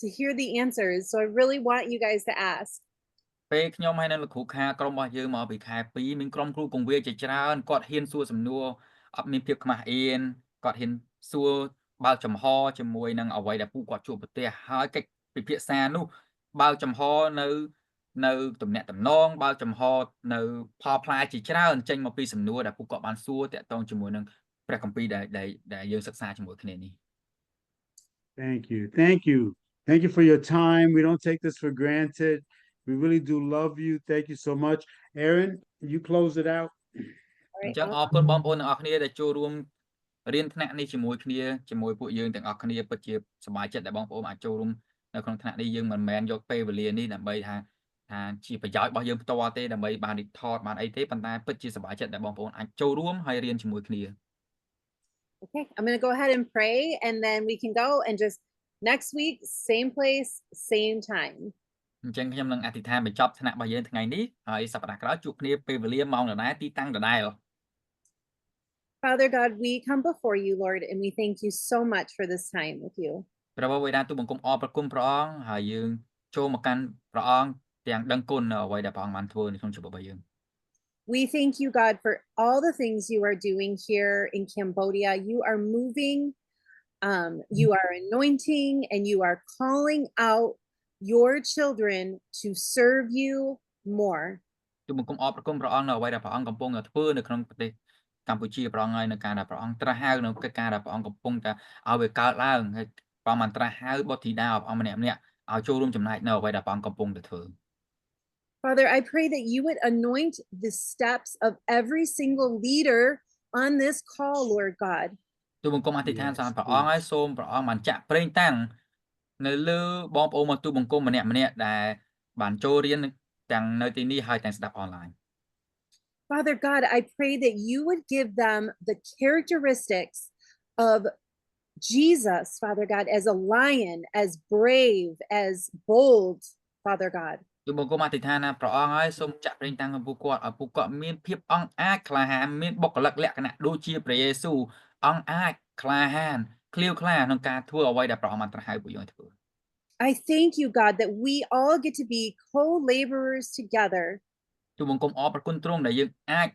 to hear the answers. So I really want you guys to ask. ពេលខ្ញុំហើយនៅលោកគ្រូខាក្រុមរបស់យើងមកពីខែ2មានក្រុមគ្រូកងវាជាច្រើនគាត់ហ៊ានសួរសំណួរអត់មានភាពខ្មាស់អៀនគាត់ហ៊ានសួរបើកចំហជាមួយនឹងអ្វីដែលពួកគាត់ជួបប្រទះហើយកិច្ចពិភាក្សានោះបើកចំហនៅ នៅតំណែងតំណងបើកចំហនៅផលផ្លែជាច្រើនចេញមកពីសំណួរដែលពួកគាត់បានសួរតាក់ទងជាមួយនឹងព្រះគម្ពីរដែលយើងសិក្សាជាមួយគ្នានេះ Thank you. Thank you. Thank you for your time. We don't take this for granted. We really do love you. Thank you so much. Aaron, you close it out. All អ right, ញ្ចឹងអរគុណបងប្អូនទាំងអស់គ្នាដែលចូលរួមរៀនថ្នាក់នេះជាមួយគ្នាជាមួយពួកយើងទាំងអស់គ្នាពិតជាសប្បាយចិត្តដែលបងប្អូនអាចចូលរួមនៅក្នុងថ្នាក់នេះយើងមិនមែនយកពេលវេលានេះដើម្បីថាជាប្រយោជន៍របស់យើងផ្ទាល់ទេដើម្បីបានរៀបថតបានអីទេប៉ុន្តែពិតជាសប្បាយចិត្តដែលបងប្អូនអាចចូលរួមហើយរៀនជាមួយគ្នា Okay, I'm going to go ahead and pray and then we can go and just next week, same place, same time. អញ្ចឹងខ្ញុំនឹងអធិដ្ឋានបញ្ចប់ថ្នាក់របស់យើងថ្ងៃនេះហើយសប្តាហ៍ក្រោយជួបគ្នាពេលវេលាម៉ោងដដែលទីតាំងដដែល Father God, we come before you, Lord, and we thank you so much for this time with you. ព្រះបិតាទូបង្គំអរព្រគុណព្រះអង្គហើយយើងចូលមកកាន់ព្រះអង្គទាំងដឹងគុណនៅអ្វីដែលព្រះអង្គបានធ្វើនៅក្នុងជីវិតរបស់យើង We thank you, God, for all the things you are doing here in Cambodia. You are moving, you are anointing, and you are calling out your children to serve you more. ទូបង្គំអរព្រគុណព្រះអង្គនៅអ្វីដែលព្រះអង្គកំពុងតែធ្វើនៅក្នុងប្រទេសកម្ពុជាព្រះអង្គហើយនៅការដែលព្រះអង្គត្រាស់ហៅនៅកិច្ចការដែលព្រះអង្គកំពុងតែឲ្យវាកើតឡើងហើយព្រះអង្គបានត្រាស់ហៅបុត្រធីតារបស់ព្រះអង្គម្នាក់ឲ្យចូលរួមចំណែកនៅអ្វីដែលព្រះអង្គកំពុងតែធ្វើ Father, I pray that you would anoint the steps of every single leader on this call, Lord God. ទូបង្គំអធិដ្ឋានសម្រាប់ព្រះអង្គហើយសូមព្រះអង្គបានចាក់ប្រេងតាំងនៅលើបងប្អូនមកទូបង្គំម្នាក់ដែលបានចូលរៀនទាំងនៅទីនេះហើយទាំងស្ដាប់អនឡាញ Father God, I pray that you would give them the characteristics of Jesus, Father God, as a lion, as brave, as bold, Father God. ទូបង្គំអធិដ្ឋានណាព្រះអង្គហើយសូមចាក់ប្រេងតាំងឲ្យពួកគាត់មានភាពអង់អាចក្លាហានមានបុគ្គលិកលក្ខណៈដូចជាព្រះយេស៊ូវអង់អាចក្លាហានឃ្លាវខ្លាក្នុងការធ្វើអ្វីដែលព្រះអង្គបានត្រាស់ហៅពួកយើងធ្វើ I thank you, God, that we all get to be co-laborers together. ទូបង្គំអរព្រគុណទ្រង់ដែលយើងអាច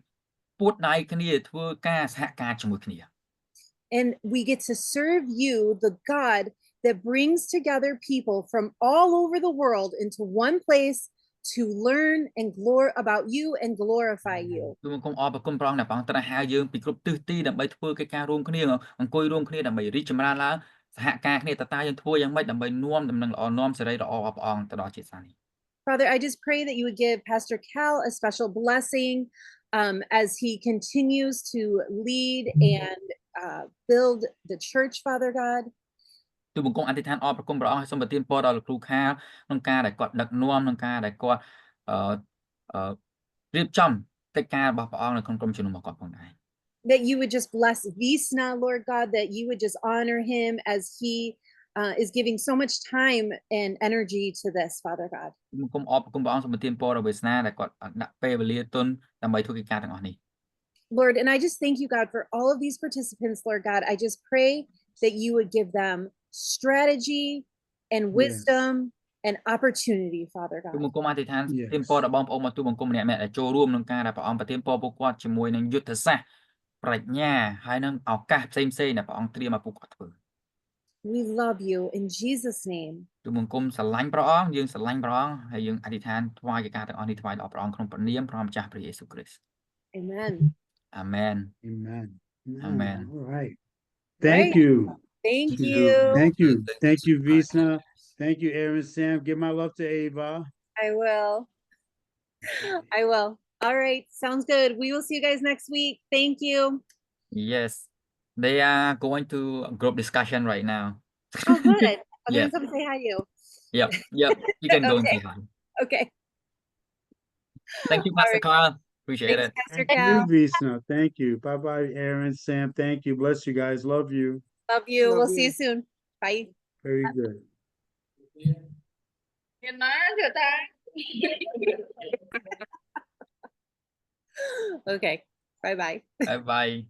ពួតដៃគ្នាធ្វើការសហការជាមួយគ្នា And we get to serve you, the God that brings together people from all over the world into one place to learn and about you and glorify you. ទូបង្គំអរព្រគុណព្រះអង្គដែលព្រះអង្គត្រាស់ហៅយើងពីគ្រប់ទិសទីដើម្បីធ្វើកិច្ចការរួមគ្នាអង្គុយរួមគ្នាដើម្បីរីកចម្រើនឡើងសហការគ្នាតើយើងធ្វើយ៉ាងម៉េចដើម្បីនាំដំណឹងល្អនាំសេរីល្អរបស់ព្រះអង្គទៅដល់ជាតិសាសនា Father, I just pray that you would give Pastor Cal a special blessing as he continues to lead and build the church, Father God. ទូបង្គំអធិដ្ឋានអរព្រគុណព្រះអង្គហើយសូមប្រទានពរដល់លោកគ្រូខាលក្នុងការដែលគាត់ដឹកនាំក្នុងការដែលគាត់រៀបចំកិច្ចការរបស់ព្រះអង្គនៅក្នុងក្រុមជំនុំរបស់គាត់ផងដែរ That you would just bless Visna, Lord God, that you would just honor him as he is giving so much time and energy to this, Father God. ទូបង្គំអរព្រគុណព្រះអង្គសូមប្រទានពរដល់វាសនាដែលគាត់ដាក់ពេលវេលាទុនដើម្បីធ្វើកិច្ចការទាំងអស់នេះ Lord, and I just thank you, God, for all of these participants, Lord God. I just pray that you would give them strategy and wisdom and opportunity, Father ទូ God. បង្គំអធិដ្ឋានប្រទានពរដល់បងប្អូនមកទូបង្គំម្នាក់ៗដែលចូលរួមក្នុងការដែលព្រះអង្គប្រទានពរពួកគាត់ជាមួយនឹងយុទ្ធសាស្ត្រប្រាជ្ញាហើយនឹងឱកាសផ្សេងៗដែលព្រះអង្គត្រៀមឲ្យពួកគាត់ធ្វើ We love you in Jesus' name. ទូបង្គំស្រឡាញ់ព្រះអង្គយើងស្រឡាញ់ព្រះអង្គហើយយើងអធិដ្ឋានថ្វាយកិច្ចការទាំងអស់នេះថ្វាយដល់ព្រះអង្គក្នុងព្រះនាមព្រះម្ចាស់ព្រះយេស៊ូវគ្រីស្ទ Amen. អាមែន Amen. Amen. All right. Thank you. Thank Thank you. Thank you. Thank Thank you you, so much. Visna. Thank you, Aaron Sam. Give my love to Ava. I will. I will. All right. Sounds good. We will see you guys next week. Thank you. Yes they are going to a group discussion right now Oh, good. Okay, Yeah. come say hi to you. yep you can go and Okay. say hi Okay. thank you All Pastor right. Carl appreciate Thanks, it Pastor Thank you, Cal. Visna. Thank you. Bye-bye, Aaron Sam. Thank you. Bless you guys. Love you. Love you. Love We'll see you. you soon. Bye. Very good. Okay. Bye-bye. bye bye